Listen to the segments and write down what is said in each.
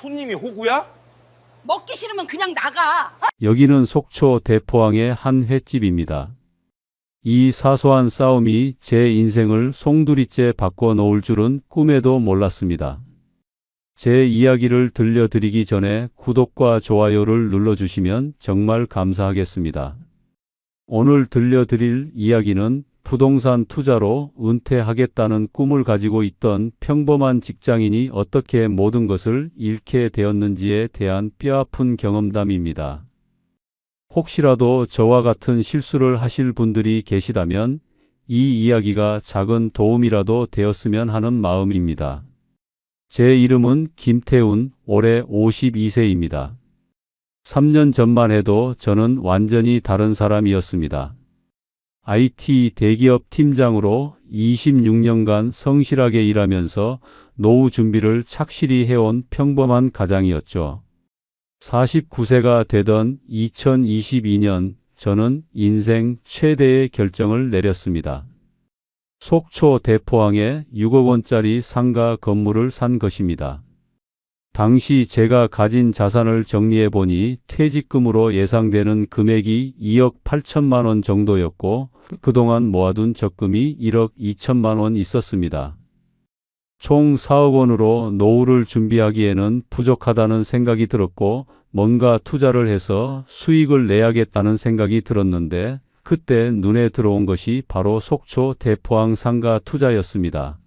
손님이 호구야? 먹기 싫으면 그냥 나가. 여기는 속초 대포항의 한 횟집입니다. 이 사소한 싸움이 제 인생을 송두리째 바꿔놓을 줄은 꿈에도 몰랐습니다. 제 이야기를 들려드리기 전에 구독과 좋아요를 눌러주시면 정말 감사하겠습니다. 오늘 들려드릴 이야기는 부동산 투자로 은퇴하겠다는 꿈을 가지고 있던 평범한 직장인이 어떻게 모든 것을 잃게 되었는지에 대한 뼈아픈 경험담입니다. 혹시라도 저와 같은 실수를 하실 분들이 계시다면 이 이야기가 작은 도움이라도 되었으면 하는 마음입니다. 제 이름은 김태훈, 올해 52세입니다. 3년 전만 해도 저는 완전히 다른 사람이었습니다. IT 대기업 팀장으로 26년간 성실하게 일하면서 노후 준비를 착실히 해온 평범한 가장이었죠. 49세가 되던 2022년 저는 인생 최대의 결정을 내렸습니다. 속초 대포항에 6억 원짜리 상가 건물을 산 것입니다. 당시 제가 가진 자산을 정리해 보니 퇴직금으로 예상되는 금액이 2억 8천만 원 정도였고 그동안 모아둔 적금이 1억 2천만 원 있었습니다. 총 4억 원으로 노후를 준비하기에는 부족하다는 생각이 들었고 뭔가 투자를 해서 수익을 내야겠다는 생각이 들었는데 그때 눈에 들어온 것이 바로 속초 대포항 상가 투자였습니다.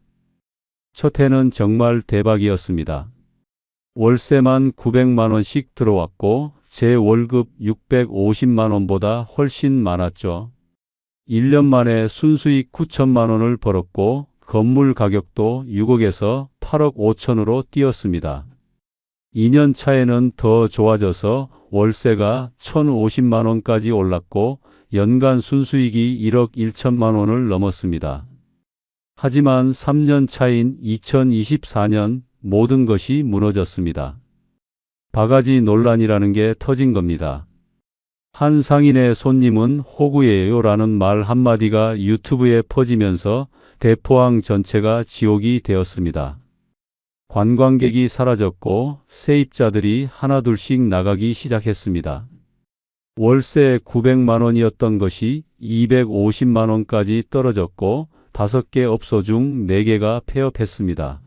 첫 해는 정말 대박이었습니다. 월세만 900만 원씩 들어왔고 제 월급 650만 원보다 훨씬 많았죠. 1년 만에 순수익 9천만 원을 벌었고 건물 가격도 6억에서 8억 5천으로 뛰었습니다. 2년 차에는 더 좋아져서 월세가 1,050만 원까지 올랐고 연간 순수익이 1억 1천만 원을 넘었습니다. 하지만 3년 차인 2024년 모든 것이 무너졌습니다. 바가지 논란이라는 게 터진 겁니다. 한 상인의 손님은 호구예요 라는 말 한마디가 유튜브에 퍼지면서 대포항 전체가 지옥이 되었습니다. 관광객이 사라졌고 세입자들이 하나둘씩 나가기 시작했습니다. 월세 900만 원이었던 것이 250만 원까지 떨어졌고 5개 업소 중 4개가 폐업했습니다.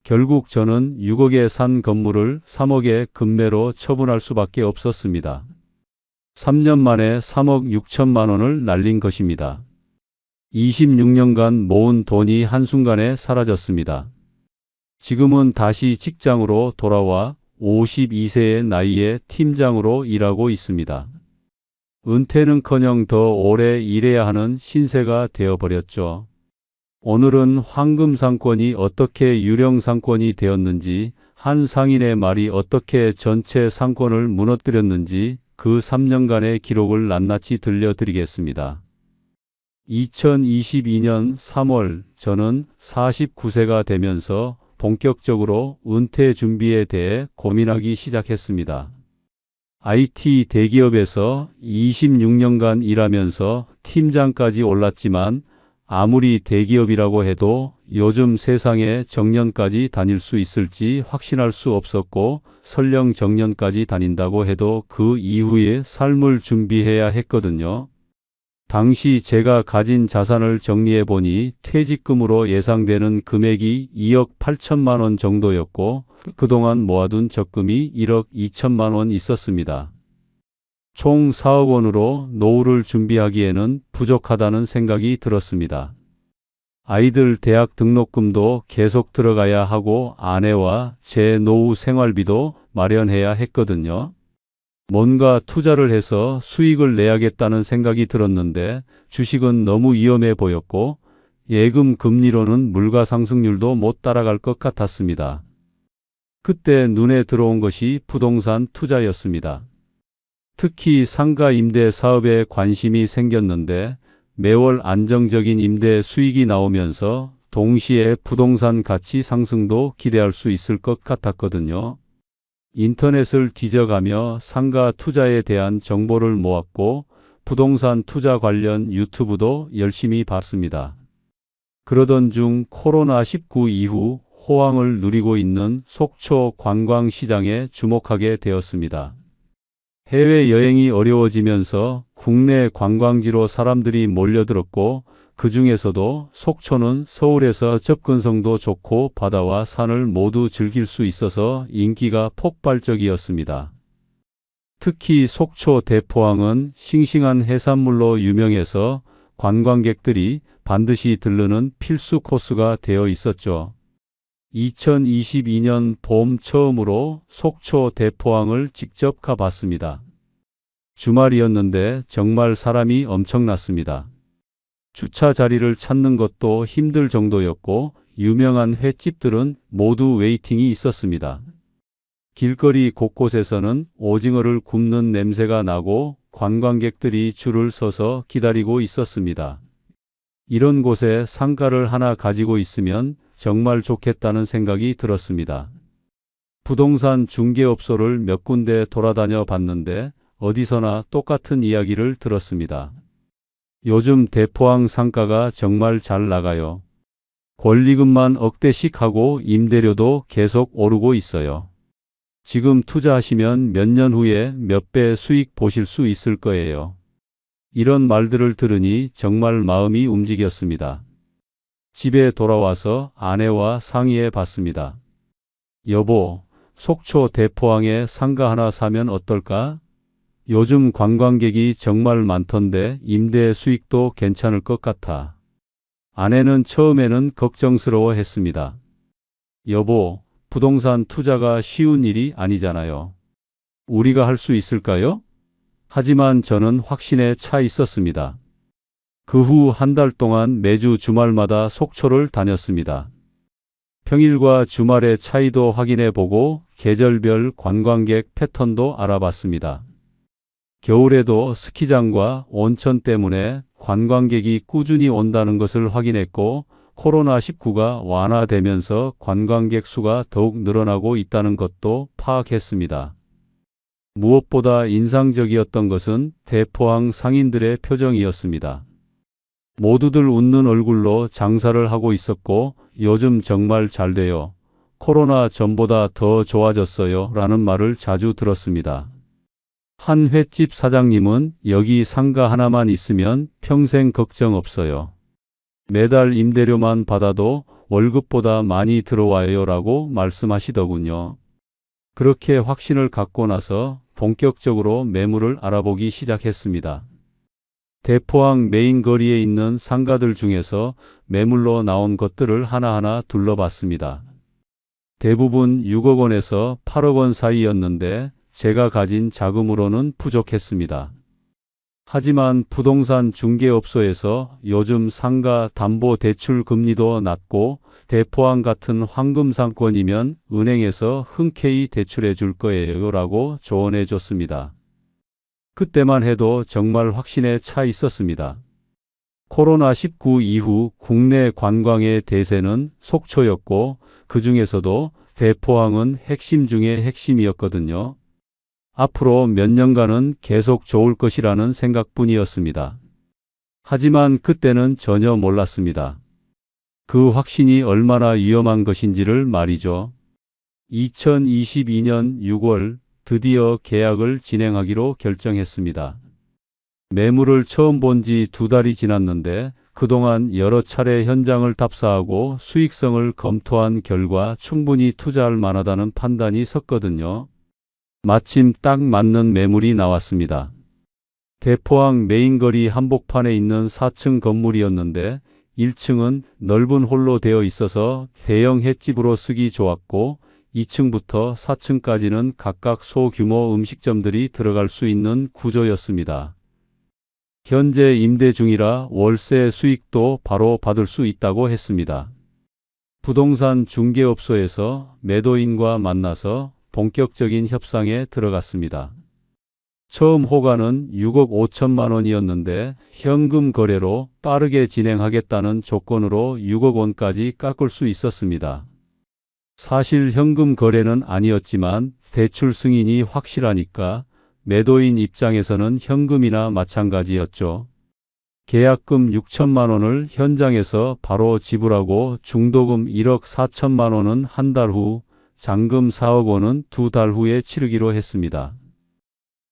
결국 저는 6억에 산 건물을 3억에 급매로 처분할 수밖에 없었습니다. 3년 만에 3억 6천만 원을 날린 것입니다. 26년간 모은 돈이 한순간에 사라졌습니다. 지금은 다시 직장으로 돌아와 52세의 나이에 팀장으로 일하고 있습니다. 은퇴는커녕 더 오래 일해야 하는 신세가 되어버렸죠. 오늘은 황금 상권이 어떻게 유령 상권이 되었는지, 한 상인의 말이 어떻게 전체 상권을 무너뜨렸는지 그 3년간의 기록을 낱낱이 들려드리겠습니다. 2022년 3월 저는 49세가 되면서 본격적으로 은퇴 준비에 대해 고민하기 시작했습니다. IT 대기업에서 26년간 일하면서 팀장까지 올랐지만 아무리 대기업이라고 해도 요즘 세상에 정년까지 다닐 수 있을지 확신할 수 없었고 설령 정년까지 다닌다고 해도 그 이후의 삶을 준비해야 했거든요. 당시 제가 가진 자산을 정리해 보니 퇴직금으로 예상되는 금액이 2억 8천만 원 정도였고 그동안 모아둔 적금이 1억 2천만 원 있었습니다. 총 4억 원으로 노후를 준비하기에는 부족하다는 생각이 들었습니다. 아이들 대학 등록금도 계속 들어가야 하고 아내와 제 노후 생활비도 마련해야 했거든요. 뭔가 투자를 해서 수익을 내야겠다는 생각이 들었는데 주식은 너무 위험해 보였고 예금 금리로는 물가 상승률도 못 따라갈 것 같았습니다. 그때 눈에 들어온 것이 부동산 투자였습니다. 특히 상가 임대 사업에 관심이 생겼는데 매월 안정적인 임대 수익이 나오면서 동시에 부동산 가치 상승도 기대할 수 있을 것 같았거든요. 인터넷을 뒤져가며 상가 투자에 대한 정보를 모았고 부동산 투자 관련 유튜브도 열심히 봤습니다. 그러던 중 코로나19 이후 호황을 누리고 있는 속초 관광시장에 주목하게 되었습니다. 해외여행이 어려워지면서 국내 관광지로 사람들이 몰려들었고 그 중에서도 속초는 서울에서 접근성도 좋고 바다와 산을 모두 즐길 수 있어서 인기가 폭발적이었습니다. 특히 속초 대포항은 싱싱한 해산물로 유명해서 관광객들이 반드시 들르는 필수 코스가 되어 있었죠. 2022년 봄 처음으로 속초 대포항을 직접 가봤습니다. 주말이었는데 정말 사람이 엄청났습니다. 주차 자리를 찾는 것도 힘들 정도였고 유명한 횟집들은 모두 웨이팅이 있었습니다. 길거리 곳곳에서는 오징어를 굽는 냄새가 나고 관광객들이 줄을 서서 기다리고 있었습니다. 이런 곳에 상가를 하나 가지고 있으면 정말 좋겠다는 생각이 들었습니다. 부동산 중개업소를 몇 군데 돌아다녀 봤는데 어디서나 똑같은 이야기를 들었습니다. 요즘 대포항 상가가 정말 잘 나가요. 권리금만 억대씩 하고 임대료도 계속 오르고 있어요. 지금 투자하시면 몇 년 후에 몇 배 수익 보실 수 있을 거예요. 이런 말들을 들으니 정말 마음이 움직였습니다. 집에 돌아와서 아내와 상의해 봤습니다. 여보, 속초 대포항에 상가 하나 사면 어떨까? 요즘 관광객이 정말 많던데 임대 수익도 괜찮을 것 같아. 아내는 처음에는 걱정스러워 했습니다. 여보, 부동산 투자가 쉬운 일이 아니잖아요. 우리가 할 수 있을까요? 하지만 저는 확신에 차 있었습니다. 그 후 한 달 동안 매주 주말마다 속초를 다녔습니다. 평일과 주말의 차이도 확인해 보고 계절별 관광객 패턴도 알아봤습니다. 겨울에도 스키장과 온천 때문에 관광객이 꾸준히 온다는 것을 확인했고 코로나19가 완화되면서 관광객 수가 더욱 늘어나고 있다는 것도 파악했습니다. 무엇보다 인상적이었던 것은 대포항 상인들의 표정이었습니다. 모두들 웃는 얼굴로 장사를 하고 있었고 요즘 정말 잘 돼요. 코로나 전보다 더 좋아졌어요. 라는 말을 자주 들었습니다. 한 횟집 사장님은 여기 상가 하나만 있으면 평생 걱정 없어요. 매달 임대료만 받아도 월급보다 많이 들어와요. 라고 말씀하시더군요. 그렇게 확신을 갖고 나서 본격적으로 매물을 알아보기 시작했습니다. 대포항 메인 거리에 있는 상가들 중에서 매물로 나온 것들을 하나하나 둘러봤습니다. 대부분 6억 원에서 8억 원 사이였는데 제가 가진 자금으로는 부족했습니다. 하지만 부동산 중개업소에서 요즘 상가 담보 대출 금리도 낮고 대포항 같은 황금 상권이면 은행에서 흔쾌히 대출해 줄 거예요 라고 조언해 줬습니다. 그때만 해도 정말 확신에 차 있었습니다. 코로나19 이후 국내 관광의 대세는 속초였고 그 중에서도 대포항은 핵심 중의 핵심이었거든요. 앞으로 몇 년간은 계속 좋을 것이라는 생각뿐이었습니다. 하지만 그때는 전혀 몰랐습니다. 그 확신이 얼마나 위험한 것인지를 말이죠. 2022년 6월 드디어 계약을 진행하기로 결정했습니다. 매물을 처음 본 지 2달이 지났는데 그동안 여러 차례 현장을 답사하고 수익성을 검토한 결과 충분히 투자할 만하다는 판단이 섰거든요. 마침 딱 맞는 매물이 나왔습니다. 대포항 메인거리 한복판에 있는 4층 건물이었는데 1층은 넓은 홀로 되어 있어서 대형 횟집으로 쓰기 좋았고 2층부터 4층까지는 각각 소규모 음식점들이 들어갈 수 있는 구조였습니다. 현재 임대 중이라 월세 수익도 바로 받을 수 있다고 했습니다. 부동산 중개업소에서 매도인과 만나서 본격적인 협상에 들어갔습니다. 처음 호가는 6억 5천만 원이었는데 현금 거래로 빠르게 진행하겠다는 조건으로 6억 원까지 깎을 수 있었습니다. 사실 현금 거래는 아니었지만 대출 승인이 확실하니까 매도인 입장에서는 현금이나 마찬가지였죠. 계약금 6천만 원을 현장에서 바로 지불하고 중도금 1억 4천만 원은 한 달 후, 잔금 4억 원은 2달 후에 치르기로 했습니다.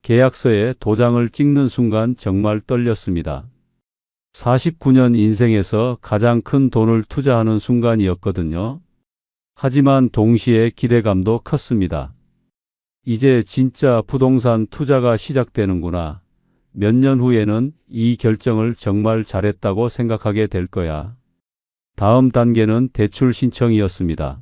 계약서에 도장을 찍는 순간 정말 떨렸습니다. 49년 인생에서 가장 큰 돈을 투자하는 순간이었거든요. 하지만 동시에 기대감도 컸습니다. 이제 진짜 부동산 투자가 시작되는구나. 몇 년 후에는 이 결정을 정말 잘했다고 생각하게 될 거야. 다음 단계는 대출 신청이었습니다.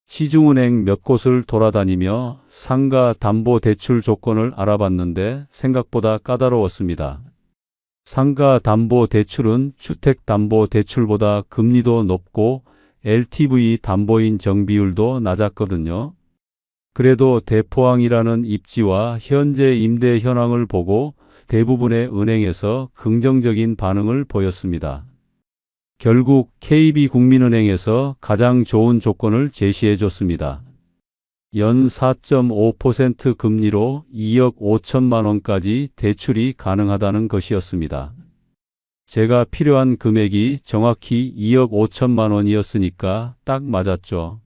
시중은행 몇 곳을 돌아다니며 상가 담보 대출 조건을 알아봤는데 생각보다 까다로웠습니다. 상가 담보 대출은 주택 담보 대출보다 금리도 높고 LTV 담보인 정비율도 낮았거든요. 그래도 대포항이라는 입지와 현재 임대 현황을 보고 대부분의 은행에서 긍정적인 반응을 보였습니다. 결국 KB국민은행에서 가장 좋은 조건을 제시해 줬습니다. 연 4.5% 금리로 2억 5천만 원까지 대출이 가능하다는 것이었습니다. 제가 필요한 금액이 정확히 2억 5천만 원이었으니까 딱 맞았죠.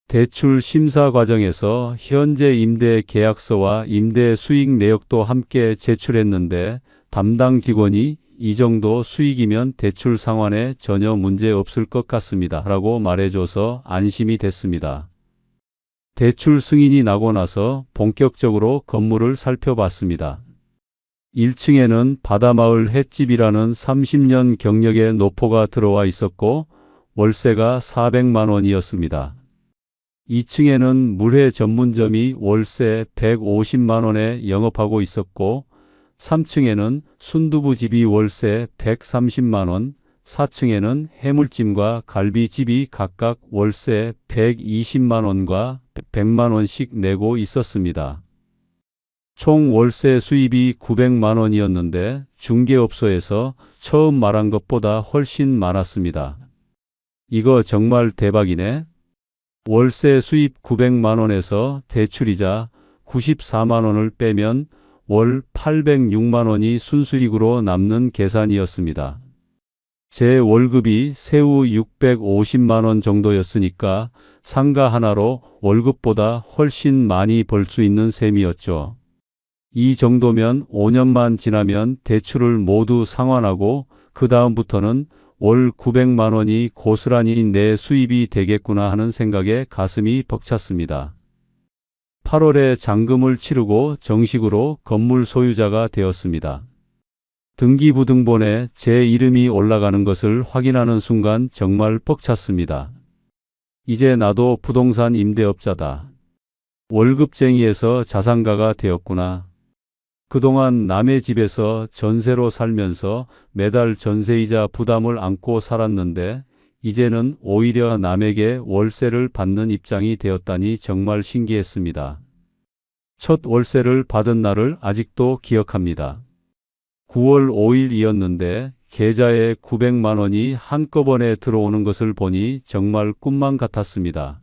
대출 심사 과정에서 현재 임대 계약서와 임대 수익 내역도 함께 제출했는데 담당 직원이 이 정도 수익이면 대출 상환에 전혀 문제 없을 것 같습니다. 라고 말해줘서 안심이 됐습니다. 대출 승인이 나고 나서 본격적으로 건물을 살펴봤습니다. 1층에는 바다마을 횟집이라는 30년 경력의 노포가 들어와 있었고 월세가 400만 원이었습니다. 2층에는 물회 전문점이 월세 150만 원에 영업하고 있었고 3층에는 순두부집이 월세 130만 원, 4층에는 해물찜과 갈비집이 각각 월세 120만 원과 100만 원씩 내고 있었습니다. 총 월세 수입이 900만 원이었는데 중개업소에서 처음 말한 것보다 훨씬 많았습니다. 이거 정말 대박이네. 월세 수입 900만 원에서 대출이자 94만 원을 빼면 월 806만 원이 순수익으로 남는 계산이었습니다. 제 월급이 세후 650만 원 정도였으니까 상가 하나로 월급보다 훨씬 많이 벌 수 있는 셈이었죠. 이 정도면 5년만 지나면 대출을 모두 상환하고 그 다음부터는 월 900만 원이 고스란히 내 수입이 되겠구나 하는 생각에 가슴이 벅찼습니다. 8월에 잔금을 치르고 정식으로 건물 소유자가 되었습니다. 등기부등본에 제 이름이 올라가는 것을 확인하는 순간 정말 벅찼습니다. 이제 나도 부동산 임대업자다. 월급쟁이에서 자산가가 되었구나. 그동안 남의 집에서 전세로 살면서 매달 전세이자 부담을 안고 살았는데 이제는 오히려 남에게 월세를 받는 입장이 되었다니 정말 신기했습니다. 첫 월세를 받은 날을 아직도 기억합니다. 9월 5일이었는데 계좌에 900만 원이 한꺼번에 들어오는 것을 보니 정말 꿈만 같았습니다.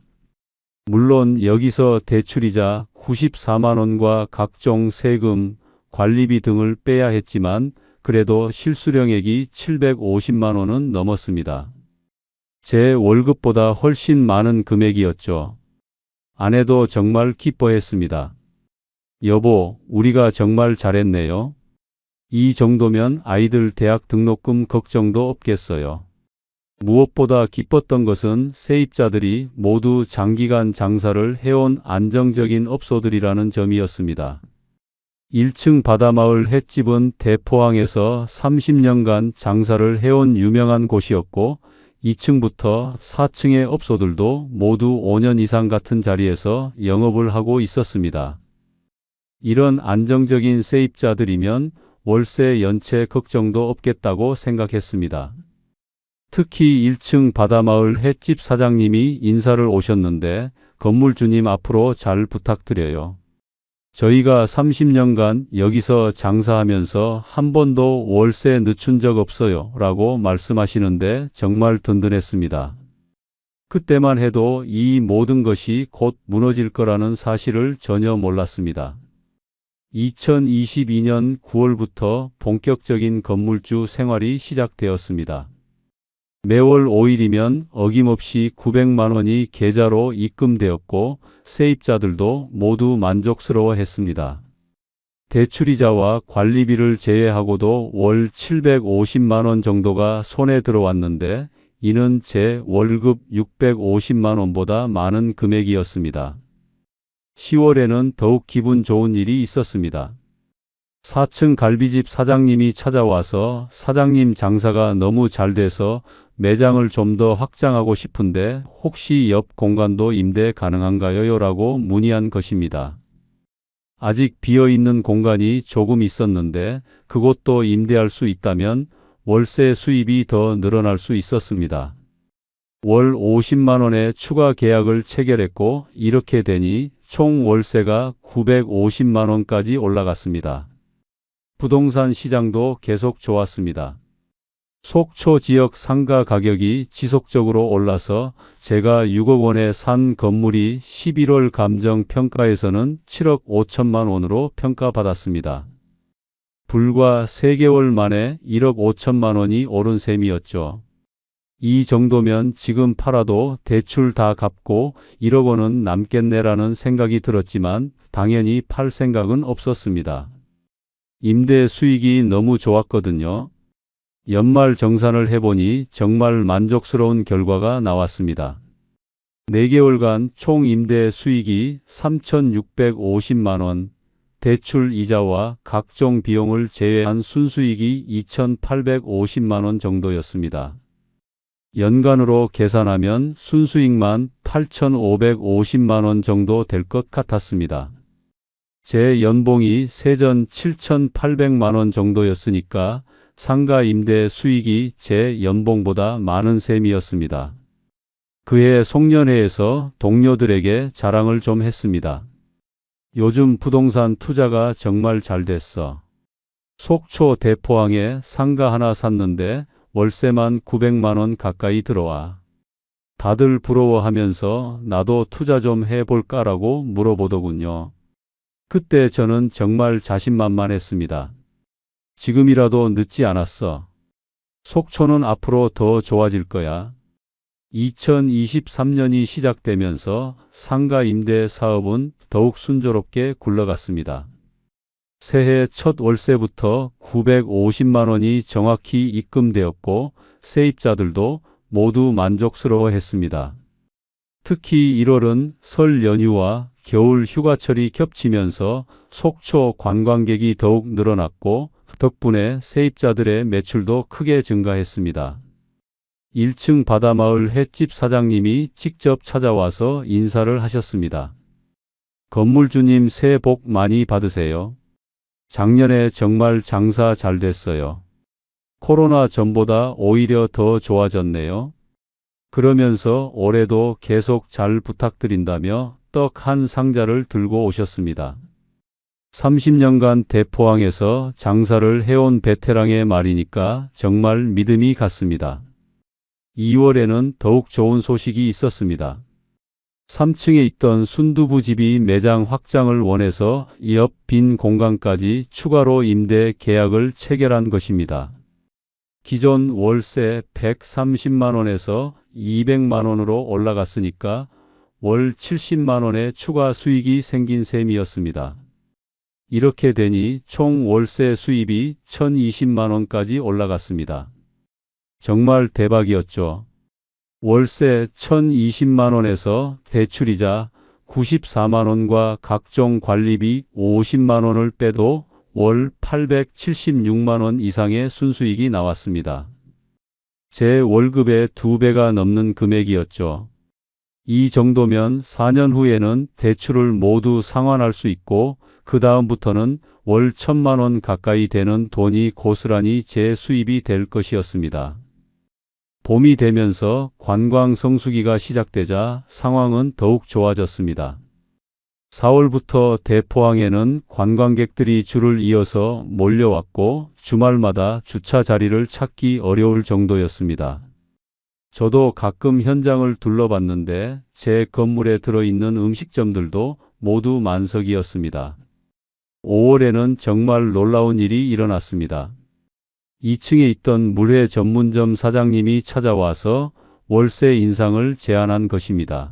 물론 여기서 대출이자 94만 원과 각종 세금, 관리비 등을 빼야 했지만 그래도 실수령액이 750만 원은 넘었습니다. 제 월급보다 훨씬 많은 금액이었죠. 아내도 정말 기뻐했습니다. 여보, 우리가 정말 잘했네요. 이 정도면 아이들 대학 등록금 걱정도 없겠어요. 무엇보다 기뻤던 것은 세입자들이 모두 장기간 장사를 해온 안정적인 업소들이라는 점이었습니다. 1층 바다마을 횟집은 대포항에서 30년간 장사를 해온 유명한 곳이었고 2층부터 4층의 업소들도 모두 5년 이상 같은 자리에서 영업을 하고 있었습니다. 이런 안정적인 세입자들이면 월세 연체 걱정도 없겠다고 생각했습니다. 특히 1층 바다마을 횟집 사장님이 인사를 오셨는데 건물주님 앞으로 잘 부탁드려요. 저희가 30년간 여기서 장사하면서 한 번도 월세 늦춘 적 없어요 라고 말씀하시는데 정말 든든했습니다. 그때만 해도 이 모든 것이 곧 무너질 거라는 사실을 전혀 몰랐습니다. 2022년 9월부터 본격적인 건물주 생활이 시작되었습니다. 매월 5일이면 어김없이 900만 원이 계좌로 입금되었고 세입자들도 모두 만족스러워했습니다. 대출이자와 관리비를 제외하고도 월 750만 원 정도가 손에 들어왔는데 이는 제 월급 650만 원보다 많은 금액이었습니다. 10월에는 더욱 기분 좋은 일이 있었습니다. 4층 갈비집 사장님이 찾아와서 사장님 장사가 너무 잘 돼서 매장을 좀 더 확장하고 싶은데 혹시 옆 공간도 임대 가능한가요? 라고 문의한 것입니다. 아직 비어있는 공간이 조금 있었는데 그곳도 임대할 수 있다면 월세 수입이 더 늘어날 수 있었습니다. 월 50만 원의 추가 계약을 체결했고 이렇게 되니 총 월세가 950만 원까지 올라갔습니다. 부동산 시장도 계속 좋았습니다. 속초 지역 상가 가격이 지속적으로 올라서 제가 6억 원에 산 건물이 11월 감정 평가에서는 7억 5천만 원으로 평가받았습니다. 불과 3개월 만에 1억 5천만 원이 오른 셈이었죠. 이 정도면 지금 팔아도 대출 다 갚고 1억 원은 남겠네라는 생각이 들었지만 당연히 팔 생각은 없었습니다. 임대 수익이 너무 좋았거든요. 연말 정산을 해보니 정말 만족스러운 결과가 나왔습니다. 4개월간 총 임대 수익이 3,650만 원, 대출 이자와 각종 비용을 제외한 순수익이 2,850만 원 정도였습니다. 연간으로 계산하면 순수익만 8,550만 원 정도 될 것 같았습니다. 제 연봉이 세전 7,800만 원 정도였으니까 상가 임대 수익이 제 연봉보다 많은 셈이었습니다. 그해 송년회에서 동료들에게 자랑을 좀 했습니다. 요즘 부동산 투자가 정말 잘 됐어. 속초 대포항에 상가 하나 샀는데 월세만 900만 원 가까이 들어와. 다들 부러워하면서 나도 투자 좀 해볼까라고 물어보더군요. 그때 저는 정말 자신만만했습니다. 지금이라도 늦지 않았어. 속초는 앞으로 더 좋아질 거야. 2023년이 시작되면서 상가 임대 사업은 더욱 순조롭게 굴러갔습니다. 새해 첫 월세부터 950만 원이 정확히 입금되었고 세입자들도 모두 만족스러워했습니다. 특히 1월은 설 연휴와 겨울 휴가철이 겹치면서 속초 관광객이 더욱 늘어났고 덕분에 세입자들의 매출도 크게 증가했습니다. 1층 바다마을 횟집 사장님이 직접 찾아와서 인사를 하셨습니다. 건물주님 새해 복 많이 받으세요. 작년에 정말 장사 잘 됐어요. 코로나 전보다 오히려 더 좋아졌네요. 그러면서 올해도 계속 잘 부탁드린다며 떡 한 상자를 들고 오셨습니다. 30년간 대포항에서 장사를 해온 베테랑의 말이니까 정말 믿음이 갔습니다. 2월에는 더욱 좋은 소식이 있었습니다. 3층에 있던 순두부집이 매장 확장을 원해서 옆 빈 공간까지 추가로 임대 계약을 체결한 것입니다. 기존 월세 130만 원에서 200만 원으로 올라갔으니까 월 70만 원의 추가 수익이 생긴 셈이었습니다. 이렇게 되니 총 월세 수입이 1,020만 원까지 올라갔습니다. 정말 대박이었죠. 월세 1,020만 원에서 대출이자 94만 원과 각종 관리비 50만 원을 빼도 월 876만 원 이상의 순수익이 나왔습니다. 제 월급의 2배가 넘는 금액이었죠. 이 정도면 4년 후에는 대출을 모두 상환할 수 있고 그 다음부터는 월 1,000만 원 가까이 되는 돈이 고스란히 제 수입이 될 것이었습니다. 봄이 되면서 관광 성수기가 시작되자 상황은 더욱 좋아졌습니다. 4월부터 대포항에는 관광객들이 줄을 이어서 몰려왔고 주말마다 주차 자리를 찾기 어려울 정도였습니다. 저도 가끔 현장을 둘러봤는데 제 건물에 들어있는 음식점들도 모두 만석이었습니다. 5월에는 정말 놀라운 일이 일어났습니다. 2층에 있던 물회 전문점 사장님이 찾아와서 월세 인상을 제안한 것입니다.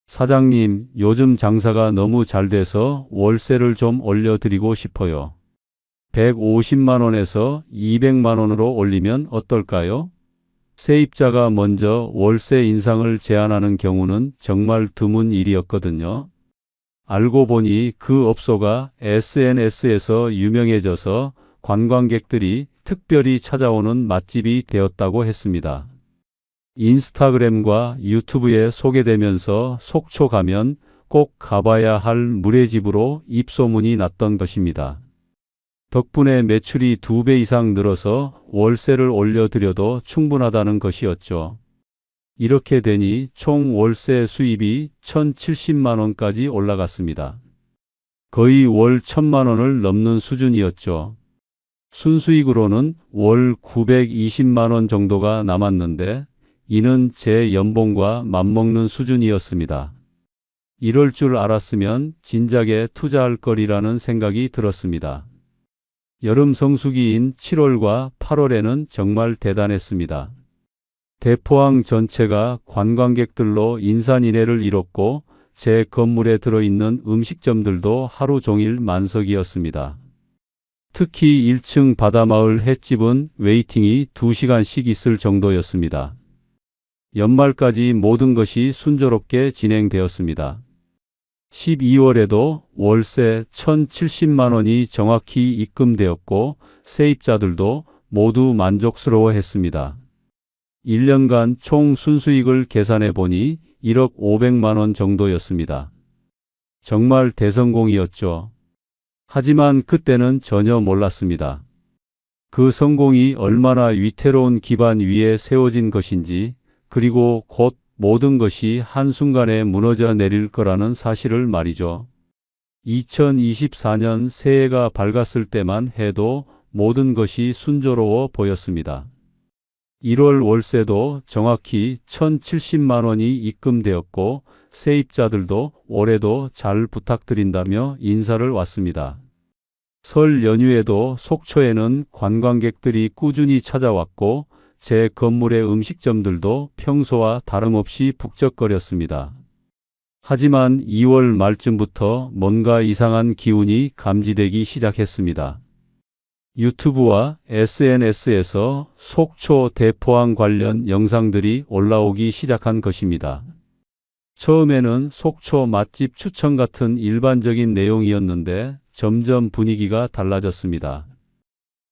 사장님, 요즘 장사가 너무 잘 돼서 월세를 좀 올려드리고 싶어요. 150만 원에서 200만 원으로 올리면 어떨까요? 세입자가 먼저 월세 인상을 제안하는 경우는 정말 드문 일이었거든요. 알고 보니 그 업소가 SNS에서 유명해져서 관광객들이 특별히 찾아오는 맛집이 되었다고 했습니다. 인스타그램과 유튜브에 소개되면서 속초 가면 꼭 가봐야 할 물회집으로 입소문이 났던 것입니다. 덕분에 매출이 2배 이상 늘어서 월세를 올려드려도 충분하다는 것이었죠. 이렇게 되니 총 월세 수입이 1,070만 원까지 올라갔습니다. 거의 월 1,000만 원을 넘는 수준이었죠. 순수익으로는 월 920만 원 정도가 남았는데 이는 제 연봉과 맞먹는 수준이었습니다. 이럴 줄 알았으면 진작에 투자할 거리라는 생각이 들었습니다. 여름 성수기인 7월과 8월에는 정말 대단했습니다. 대포항 전체가 관광객들로 인산인해를 이뤘고 제 건물에 들어있는 음식점들도 하루 종일 만석이었습니다. 특히 1층 바다마을 횟집은 웨이팅이 2시간씩 있을 정도였습니다. 연말까지 모든 것이 순조롭게 진행되었습니다. 12월에도 월세 1,070만 원이 정확히 입금되었고 세입자들도 모두 만족스러워했습니다. 1년간 총 순수익을 계산해 보니 1억 500만 원 정도였습니다. 정말 대성공이었죠. 하지만 그때는 전혀 몰랐습니다. 그 성공이 얼마나 위태로운 기반 위에 세워진 것인지, 그리고 곧 모든 것이 한순간에 무너져 내릴 거라는 사실을 말이죠. 2024년 새해가 밝았을 때만 해도 모든 것이 순조로워 보였습니다. 1월 월세도 정확히 1,070만 원이 입금되었고 세입자들도 올해도 잘 부탁드린다며 인사를 왔습니다. 설 연휴에도 속초에는 관광객들이 꾸준히 찾아왔고 제 건물의 음식점들도 평소와 다름없이 북적거렸습니다. 하지만 2월 말쯤부터 뭔가 이상한 기운이 감지되기 시작했습니다. 유튜브와 SNS에서 속초 대포항 관련 영상들이 올라오기 시작한 것입니다. 처음에는 속초 맛집 추천 같은 일반적인 내용이었는데 점점 분위기가 달라졌습니다.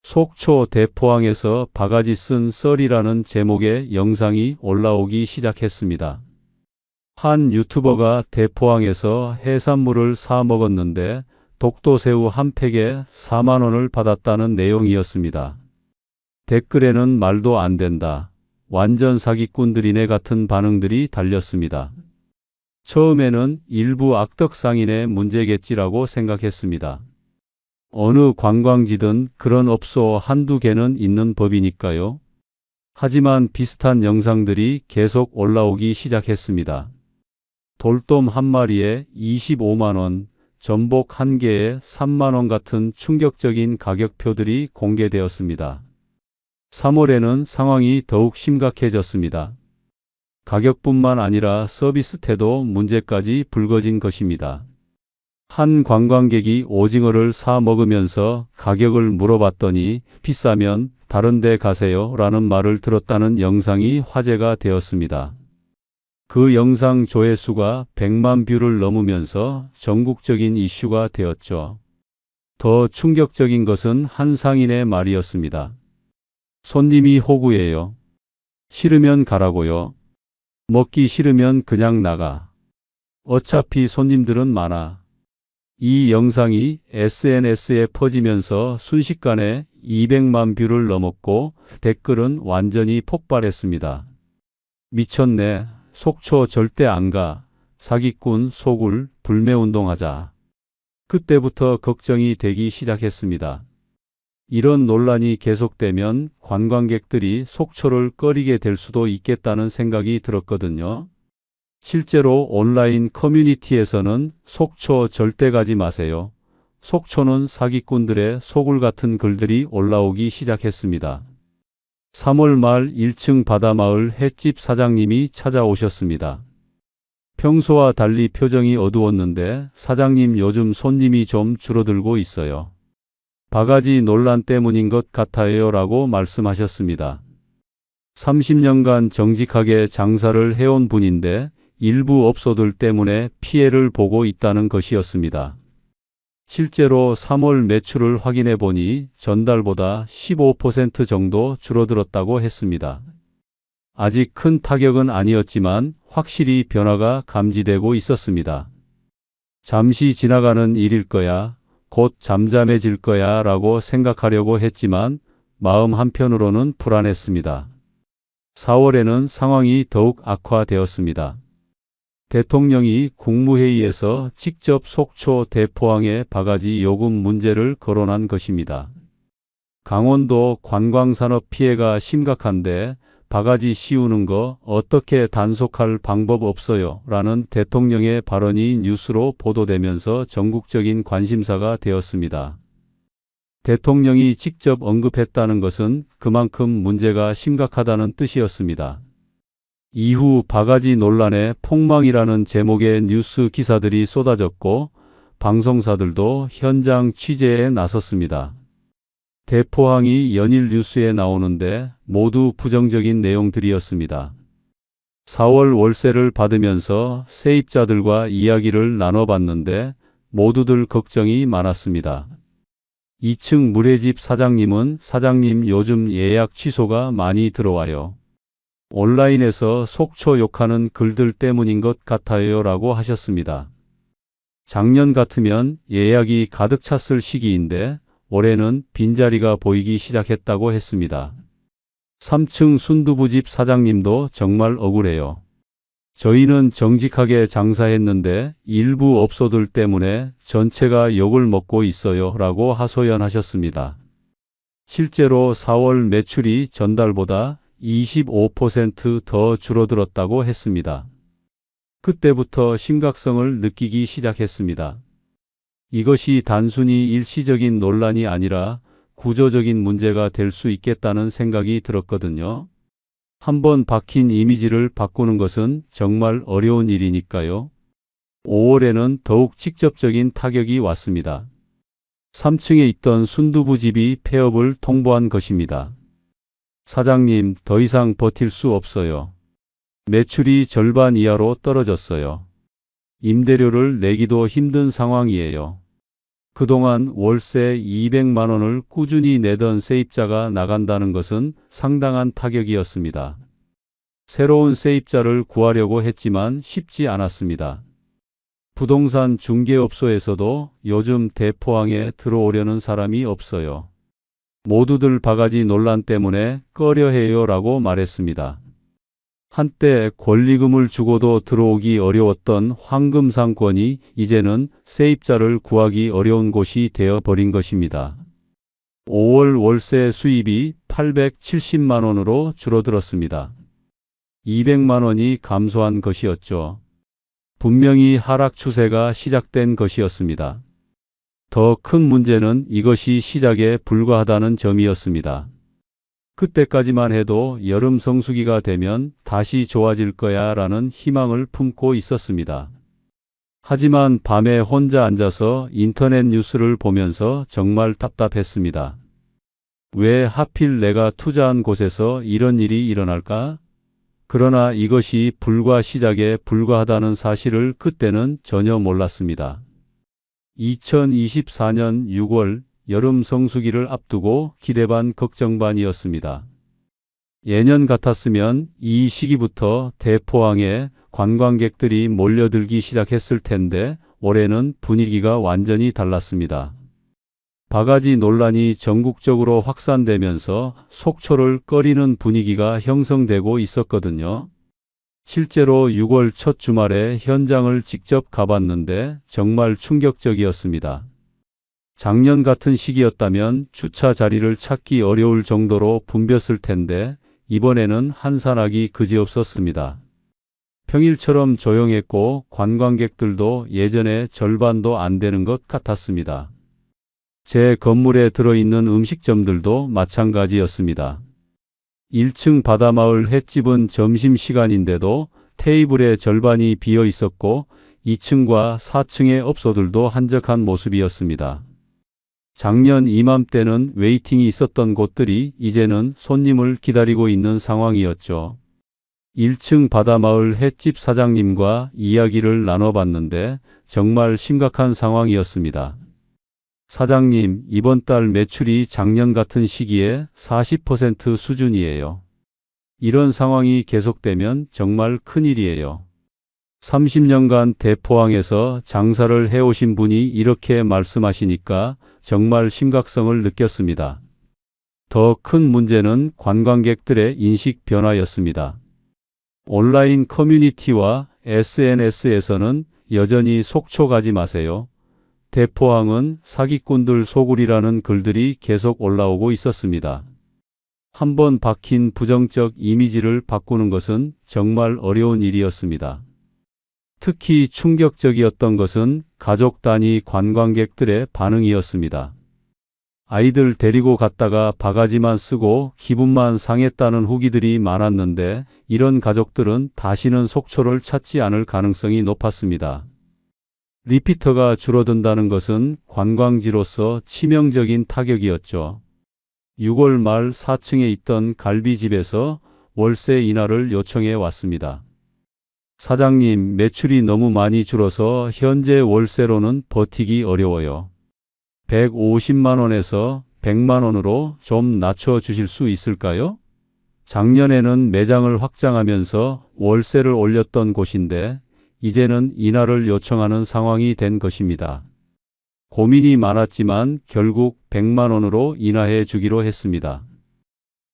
속초 대포항에서 바가지 쓴 썰이라는 제목의 영상이 올라오기 시작했습니다. 한 유튜버가 대포항에서 해산물을 사 먹었는데 독도새우 한 팩에 4만 원을 받았다는 내용이었습니다. 댓글에는 말도 안 된다, 완전 사기꾼들이네 같은 반응들이 달렸습니다. 처음에는 일부 악덕상인의 문제겠지라고 생각했습니다. 어느 관광지든 그런 업소 한두 개는 있는 법이니까요. 하지만 비슷한 영상들이 계속 올라오기 시작했습니다. 돌돔 한 마리에 25만 원, 전복 한 개에 3만 원 같은 충격적인 가격표들이 공개되었습니다. 3월에는 상황이 더욱 심각해졌습니다. 가격뿐만 아니라 서비스 태도 문제까지 불거진 것입니다. 한 관광객이 오징어를 사 먹으면서 가격을 물어봤더니 비싸면 다른 데 가세요 라는 말을 들었다는 영상이 화제가 되었습니다. 그 영상 조회수가 100만 뷰를 넘으면서 전국적인 이슈가 되었죠. 더 충격적인 것은 한 상인의 말이었습니다. 손님이 호구예요. 싫으면 가라고요. 먹기 싫으면 그냥 나가. 어차피 손님들은 많아. 이 영상이 SNS에 퍼지면서 순식간에 200만 뷰를 넘었고 댓글은 완전히 폭발했습니다. 미쳤네. 속초 절대 안 가. 사기꾼, 소굴, 불매운동하자. 그때부터 걱정이 되기 시작했습니다. 이런 논란이 계속되면 관광객들이 속초를 꺼리게 될 수도 있겠다는 생각이 들었거든요. 실제로 온라인 커뮤니티에서는 속초 절대 가지 마세요. 속초는 사기꾼들의 소굴 같은 글들이 올라오기 시작했습니다. 3월 말 1층 바다마을 횟집 사장님이 찾아오셨습니다. 평소와 달리 표정이 어두웠는데 사장님 요즘 손님이 좀 줄어들고 있어요. 바가지 논란 때문인 것 같아요 라고 말씀하셨습니다. 30년간 정직하게 장사를 해온 분인데 일부 업소들 때문에 피해를 보고 있다는 것이었습니다. 실제로 3월 매출을 확인해 보니 전달보다 15% 정도 줄어들었다고 했습니다. 아직 큰 타격은 아니었지만 확실히 변화가 감지되고 있었습니다. 잠시 지나가는 일일 거야, 곧 잠잠해질 거야 라고 생각하려고 했지만 마음 한편으로는 불안했습니다. 4월에는 상황이 더욱 악화되었습니다. 대통령이 국무회의에서 직접 속초 대포항의 바가지 요금 문제를 거론한 것입니다. 강원도 관광산업 피해가 심각한데 바가지 씌우는 거 어떻게 단속할 방법 없어요? 라는 대통령의 발언이 뉴스로 보도되면서 전국적인 관심사가 되었습니다. 대통령이 직접 언급했다는 것은 그만큼 문제가 심각하다는 뜻이었습니다. 이후 바가지 논란의 폭망이라는 제목의 뉴스 기사들이 쏟아졌고 방송사들도 현장 취재에 나섰습니다. 대포항이 연일 뉴스에 나오는데 모두 부정적인 내용들이었습니다. 4월 월세를 받으면서 세입자들과 이야기를 나눠봤는데 모두들 걱정이 많았습니다. 2층 물회집 사장님은 사장님 요즘 예약 취소가 많이 들어와요. 온라인에서 속초 욕하는 글들 때문인 것 같아요 라고 하셨습니다. 작년 같으면 예약이 가득 찼을 시기인데 올해는 빈자리가 보이기 시작했다고 했습니다. 3층 순두부집 사장님도 정말 억울해요. 저희는 정직하게 장사했는데 일부 업소들 때문에 전체가 욕을 먹고 있어요 라고 하소연하셨습니다. 실제로 4월 매출이 전달보다 25% 줄어들었다고 했습니다. 그때부터 심각성을 느끼기 시작했습니다. 이것이 단순히 일시적인 논란이 아니라 구조적인 문제가 될 수 있겠다는 생각이 들었거든요. 한번 박힌 이미지를 바꾸는 것은 정말 어려운 일이니까요. 5월에는 더욱 직접적인 타격이 왔습니다. 3층에 있던 순두부집이 폐업을 통보한 것입니다. 사장님, 더 이상 버틸 수 없어요. 매출이 절반 이하로 떨어졌어요. 임대료를 내기도 힘든 상황이에요. 그동안 월세 200만 원을 꾸준히 내던 세입자가 나간다는 것은 상당한 타격이었습니다. 새로운 세입자를 구하려고 했지만 쉽지 않았습니다. 부동산 중개업소에서도 요즘 대포항에 들어오려는 사람이 없어요. 모두들 바가지 논란 때문에 꺼려해요 라고 말했습니다. 한때 권리금을 주고도 들어오기 어려웠던 황금상권이 이제는 세입자를 구하기 어려운 곳이 되어버린 것입니다. 5월 월세 수입이 870만 원으로 줄어들었습니다. 200만 원이 감소한 것이었죠. 분명히 하락 추세가 시작된 것이었습니다. 더 큰 문제는 이것이 시작에 불과하다는 점이었습니다. 그때까지만 해도 여름 성수기가 되면 다시 좋아질 거야 라는 희망을 품고 있었습니다. 하지만 밤에 혼자 앉아서 인터넷 뉴스를 보면서 정말 답답했습니다. 왜 하필 내가 투자한 곳에서 이런 일이 일어날까? 그러나 이것이 불과 시작에 불과하다는 사실을 그때는 전혀 몰랐습니다. 2024년 6월 여름 성수기를 앞두고 기대 반 걱정 반이었습니다. 예년 같았으면 이 시기부터 대포항에 관광객들이 몰려들기 시작했을 텐데 올해는 분위기가 완전히 달랐습니다. 바가지 논란이 전국적으로 확산되면서 속초를 꺼리는 분위기가 형성되고 있었거든요. 실제로 6월 첫 주말에 현장을 직접 가봤는데 정말 충격적이었습니다. 작년 같은 시기였다면 주차 자리를 찾기 어려울 정도로 붐볐을 텐데 이번에는 한산하기 그지없었습니다. 평일처럼 조용했고 관광객들도 예전의 절반도 안 되는 것 같았습니다. 제 건물에 들어있는 음식점들도 마찬가지였습니다. 1층 바다마을 횟집은 점심시간인데도 테이블의 절반이 비어 있었고 2층과 4층의 업소들도 한적한 모습이었습니다. 작년 이맘때는 웨이팅이 있었던 곳들이 이제는 손님을 기다리고 있는 상황이었죠. 1층 바다마을 횟집 사장님과 이야기를 나눠봤는데 정말 심각한 상황이었습니다. 사장님, 이번 달 매출이 작년 같은 시기에 40% 수준이에요. 이런 상황이 계속되면 정말 큰일이에요. 30년간 대포항에서 장사를 해오신 분이 이렇게 말씀하시니까 정말 심각성을 느꼈습니다. 더 큰 문제는 관광객들의 인식 변화였습니다. 온라인 커뮤니티와 SNS에서는 여전히 속초 가지 마세요. 대포항은 사기꾼들 소굴이라는 글들이 계속 올라오고 있었습니다. 한번 박힌 부정적 이미지를 바꾸는 것은 정말 어려운 일이었습니다. 특히 충격적이었던 것은 가족 단위 관광객들의 반응이었습니다. 아이들 데리고 갔다가 바가지만 쓰고 기분만 상했다는 후기들이 많았는데 이런 가족들은 다시는 속초를 찾지 않을 가능성이 높았습니다. 리피터가 줄어든다는 것은 관광지로서 치명적인 타격이었죠. 6월 말 4층에 있던 갈비집에서 월세 인하를 요청해 왔습니다. 사장님, 매출이 너무 많이 줄어서 현재 월세로는 버티기 어려워요. 150만 원에서 100만 원으로 좀 낮춰 주실 수 있을까요? 작년에는 매장을 확장하면서 월세를 올렸던 곳인데 이제는 인하를 요청하는 상황이 된 것입니다. 고민이 많았지만 결국 100만 원으로 인하해 주기로 했습니다.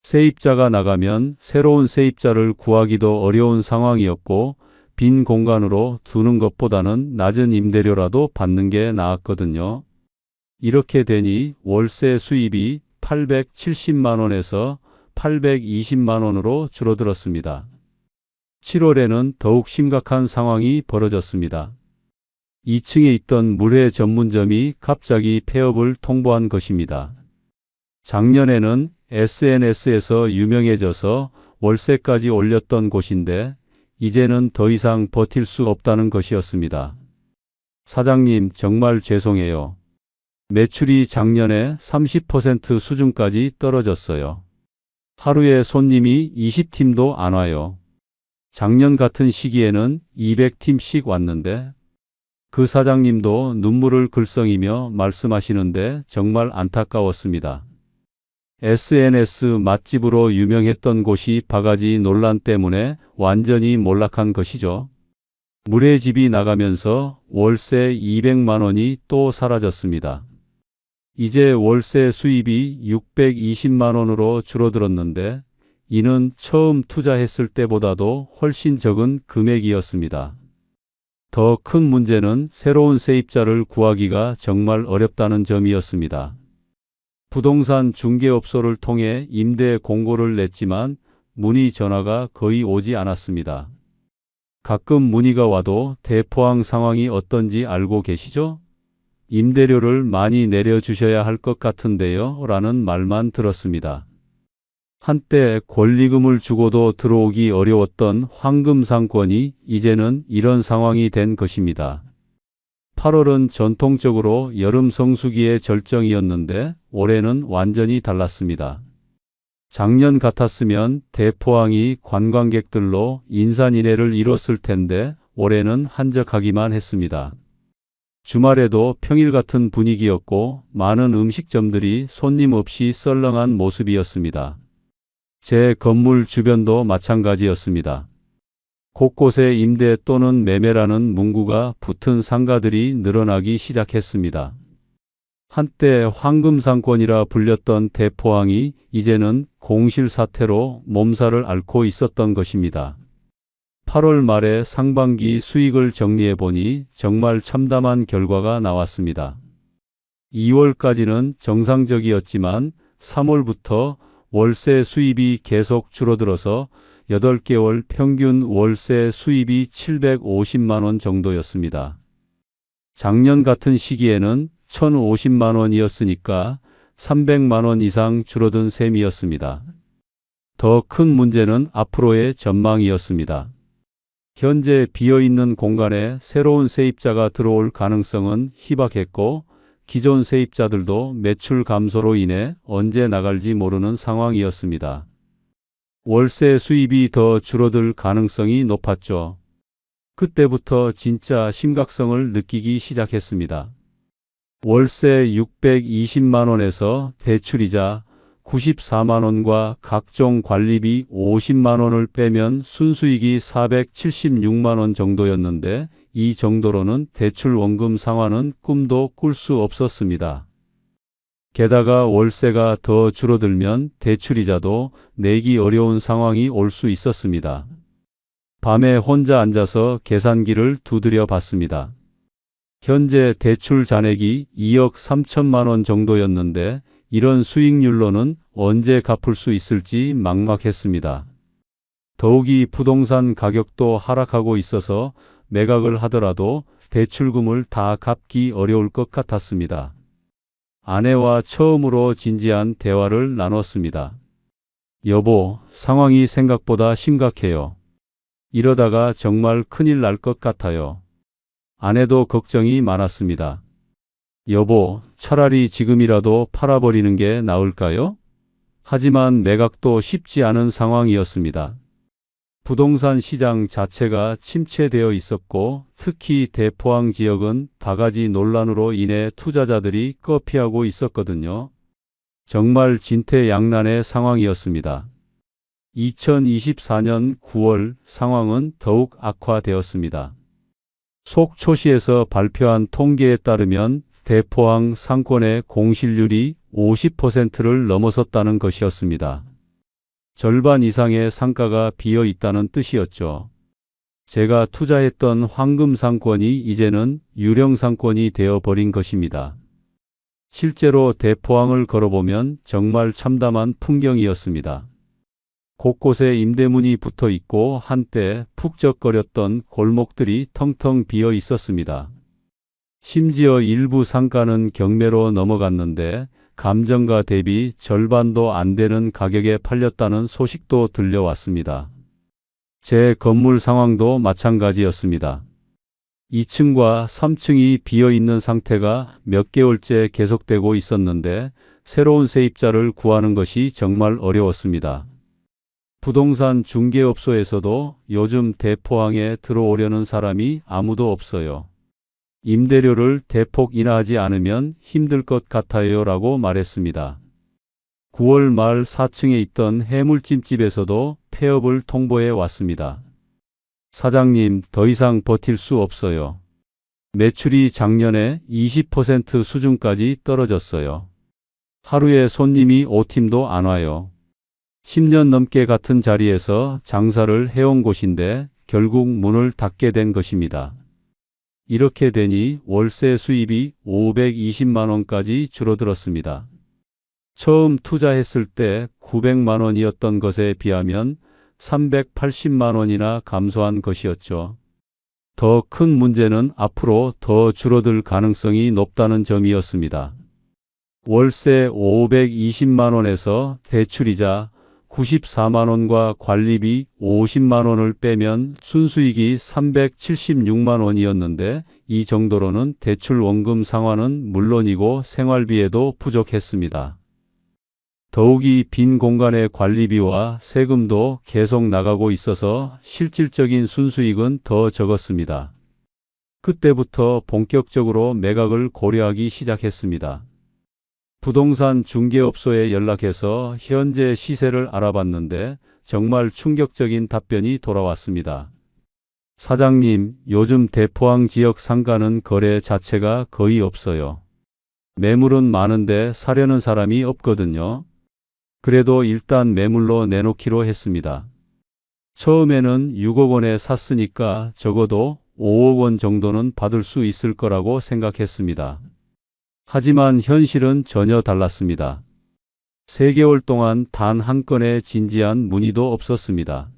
세입자가 나가면 새로운 세입자를 구하기도 어려운 상황이었고 빈 공간으로 두는 것보다는 낮은 임대료라도 받는 게 나았거든요. 이렇게 되니 월세 수입이 870만 원에서 820만 원으로 줄어들었습니다. 7월에는 더욱 심각한 상황이 벌어졌습니다. 2층에 있던 물회 전문점이 갑자기 폐업을 통보한 것입니다. 작년에는 SNS에서 유명해져서 월세까지 올렸던 곳인데 이제는 더 이상 버틸 수 없다는 것이었습니다. 사장님, 정말 죄송해요. 매출이 작년에 30% 수준까지 떨어졌어요. 하루에 손님이 20팀도 안 와요. 작년 같은 시기에는 200팀씩 왔는데 그 사장님도 눈물을 글썽이며 말씀하시는데 정말 안타까웠습니다. SNS 맛집으로 유명했던 곳이 바가지 논란 때문에 완전히 몰락한 것이죠. 물의 집이 나가면서 월세 200만 원이 또 사라졌습니다. 이제 월세 수입이 620만 원으로 줄어들었는데 이는 처음 투자했을 때보다도 훨씬 적은 금액이었습니다. 더 큰 문제는 새로운 세입자를 구하기가 정말 어렵다는 점이었습니다. 부동산 중개업소를 통해 임대 공고를 냈지만 문의 전화가 거의 오지 않았습니다. 가끔 문의가 와도 대포항 상황이 어떤지 알고 계시죠? 임대료를 많이 내려주셔야 할 것 같은데요 라는 말만 들었습니다. 한때 권리금을 주고도 들어오기 어려웠던 황금상권이 이제는 이런 상황이 된 것입니다. 8월은 전통적으로 여름 성수기의 절정이었는데 올해는 완전히 달랐습니다. 작년 같았으면 대포항이 관광객들로 인산인해를 이뤘을 텐데 올해는 한적하기만 했습니다. 주말에도 평일 같은 분위기였고 많은 음식점들이 손님 없이 썰렁한 모습이었습니다. 제 건물 주변도 마찬가지였습니다. 곳곳에 임대 또는 매매라는 문구가 붙은 상가들이 늘어나기 시작했습니다. 한때 황금상권이라 불렸던 대포항이 이제는 공실 사태로 몸살을 앓고 있었던 것입니다. 8월 말에 상반기 수익을 정리해 보니 정말 참담한 결과가 나왔습니다. 2월까지는 정상적이었지만 3월부터 월세 수입이 계속 줄어들어서 8개월 평균 월세 수입이 750만 원 정도였습니다. 작년 같은 시기에는 1,050만 원이었으니까 300만 원 이상 줄어든 셈이었습니다. 더 큰 문제는 앞으로의 전망이었습니다. 현재 비어있는 공간에 새로운 세입자가 들어올 가능성은 희박했고 기존 세입자들도 매출 감소로 인해 언제 나갈지 모르는 상황이었습니다. 월세 수입이 더 줄어들 가능성이 높았죠. 그때부터 진짜 심각성을 느끼기 시작했습니다. 월세 620만 원에서 대출이자 94만 원과 각종 관리비 50만 원을 빼면 순수익이 476만 원 정도였는데 이 정도로는 대출 원금 상환은 꿈도 꿀 수 없었습니다. 게다가 월세가 더 줄어들면 대출이자도 내기 어려운 상황이 올 수 있었습니다. 밤에 혼자 앉아서 계산기를 두드려 봤습니다. 현재 대출 잔액이 2억 3천만 원 정도였는데 이런 수익률로는 언제 갚을 수 있을지 막막했습니다. 더욱이 부동산 가격도 하락하고 있어서 매각을 하더라도 대출금을 다 갚기 어려울 것 같았습니다. 아내와 처음으로 진지한 대화를 나눴습니다. 여보, 상황이 생각보다 심각해요. 이러다가 정말 큰일 날 것 같아요. 아내도 걱정이 많았습니다. 여보, 차라리 지금이라도 팔아버리는 게 나을까요? 하지만 매각도 쉽지 않은 상황이었습니다. 부동산 시장 자체가 침체되어 있었고 특히 대포항 지역은 바가지 논란으로 인해 투자자들이 꺼피하고 있었거든요. 정말 진퇴양난의 상황이었습니다. 2024년 9월 상황은 더욱 악화되었습니다. 속초시에서 발표한 통계에 따르면 대포항 상권의 공실률이 50%를 넘어섰다는 것이었습니다. 절반 이상의 상가가 비어 있다는 뜻이었죠. 제가 투자했던 황금 상권이 이제는 유령 상권이 되어 버린 것입니다. 실제로 대포항을 걸어보면 정말 참담한 풍경이었습니다. 곳곳에 임대문이 붙어 있고 한때 푹적거렸던 골목들이 텅텅 비어 있었습니다. 심지어 일부 상가는 경매로 넘어갔는데 감정가 대비 절반도 안 되는 가격에 팔렸다는 소식도 들려왔습니다. 제 건물 상황도 마찬가지였습니다. 2층과 3층이 비어 있는 상태가 몇 개월째 계속되고 있었는데 새로운 세입자를 구하는 것이 정말 어려웠습니다. 부동산 중개업소에서도 요즘 대포항에 들어오려는 사람이 아무도 없어요. 임대료를 대폭 인하하지 않으면 힘들 것 같아요 라고 말했습니다. 9월 말 4층에 있던 해물찜집에서도 폐업을 통보해 왔습니다. 사장님, 더 이상 버틸 수 없어요. 매출이 작년에 20% 수준까지 떨어졌어요. 하루에 손님이 5팀도 안 와요. 10년 넘게 같은 자리에서 장사를 해온 곳인데 결국 문을 닫게 된 것입니다. 이렇게 되니 월세 수입이 520만 원까지 줄어들었습니다. 처음 투자했을 때 900만 원이었던 것에 비하면 380만 원이나 감소한 것이었죠. 더 큰 문제는 앞으로 더 줄어들 가능성이 높다는 점이었습니다. 월세 520만 원에서 대출이자 94만 원과 관리비 50만 원을 빼면 순수익이 376만 원이었는데 이 정도로는 대출 원금 상환은 물론이고 생활비에도 부족했습니다. 더욱이 빈 공간의 관리비와 세금도 계속 나가고 있어서 실질적인 순수익은 더 적었습니다. 그때부터 본격적으로 매각을 고려하기 시작했습니다. 부동산 중개업소에 연락해서 현재 시세를 알아봤는데 정말 충격적인 답변이 돌아왔습니다. 사장님, 요즘 대포항 지역 상가는 거래 자체가 거의 없어요. 매물은 많은데 사려는 사람이 없거든요. 그래도 일단 매물로 내놓기로 했습니다. 처음에는 6억 원에 샀으니까 적어도 5억 원 정도는 받을 수 있을 거라고 생각했습니다. 하지만 현실은 전혀 달랐습니다. 3개월 동안 단 한 건의 진지한 문의도 없었습니다.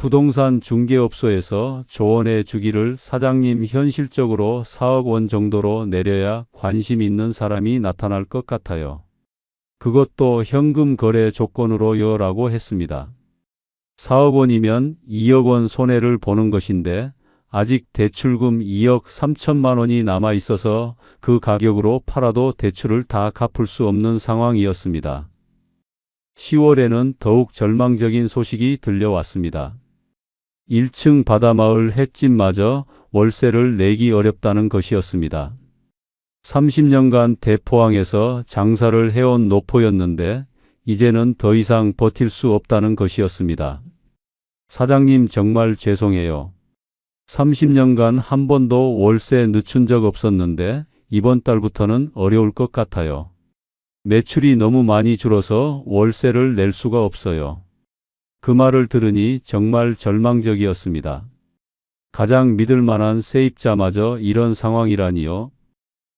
부동산 중개업소에서 조언해 주기를 사장님 현실적으로 4억 원 정도로 내려야 관심 있는 사람이 나타날 것 같아요. 그것도 현금 거래 조건으로요 라고 했습니다. 4억 원이면 2억 원 손해를 보는 것인데 아직 대출금 2억 3천만 원이 남아 있어서 그 가격으로 팔아도 대출을 다 갚을 수 없는 상황이었습니다. 10월에는 더욱 절망적인 소식이 들려왔습니다. 1층 바다마을 횟집마저 월세를 내기 어렵다는 것이었습니다. 30년간 대포항에서 장사를 해온 노포였는데 이제는 더 이상 버틸 수 없다는 것이었습니다. 사장님 정말 죄송해요. 30년간 한 번도 월세 늦춘 적 없었는데 이번 달부터는 어려울 것 같아요. 매출이 너무 많이 줄어서 월세를 낼 수가 없어요. 그 말을 들으니 정말 절망적이었습니다. 가장 믿을 만한 세입자마저 이런 상황이라니요.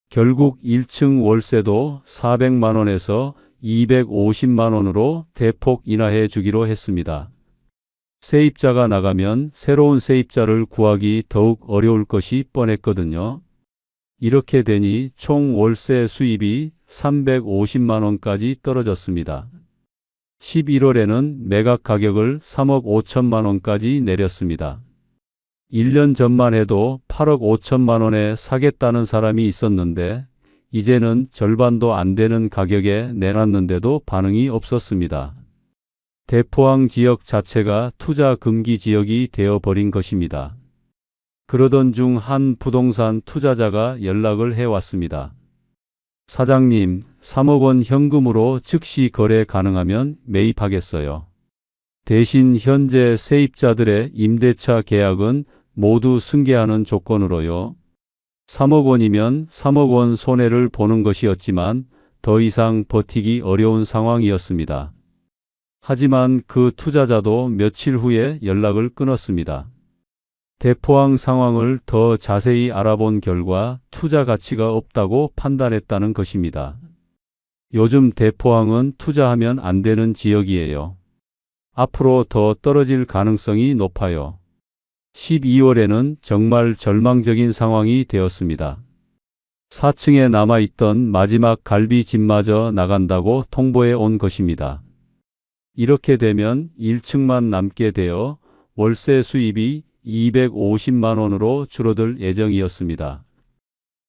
결국 1층 월세도 400만 원에서 250만 원으로 대폭 인하해 주기로 했습니다. 세입자가 나가면 새로운 세입자를 구하기 더욱 어려울 것이 뻔했거든요. 이렇게 되니 총 월세 수입이 350만 원까지 떨어졌습니다. 11월에는 매각 가격을 3억 5천만 원까지 내렸습니다. 1년 전만 해도 8억 5천만 원에 사겠다는 사람이 있었는데 이제는 절반도 안 되는 가격에 내놨는데도 반응이 없었습니다. 대포항 지역 자체가 투자 금기 지역이 되어버린 것입니다. 그러던 중 한 부동산 투자자가 연락을 해왔습니다. 사장님, 3억 원 현금으로 즉시 거래 가능하면 매입하겠어요. 대신 현재 세입자들의 임대차 계약은 모두 승계하는 조건으로요. 3억 원이면 3억 원 손해를 보는 것이었지만 더 이상 버티기 어려운 상황이었습니다. 하지만 그 투자자도 며칠 후에 연락을 끊었습니다. 대포항 상황을 더 자세히 알아본 결과 투자 가치가 없다고 판단했다는 것입니다. 요즘 대포항은 투자하면 안 되는 지역이에요. 앞으로 더 떨어질 가능성이 높아요. 12월에는 정말 절망적인 상황이 되었습니다. 4층에 남아있던 마지막 갈비집마저 나간다고 통보해 온 것입니다. 이렇게 되면 1층만 남게 되어 월세 수입이 250만 원으로 줄어들 예정이었습니다.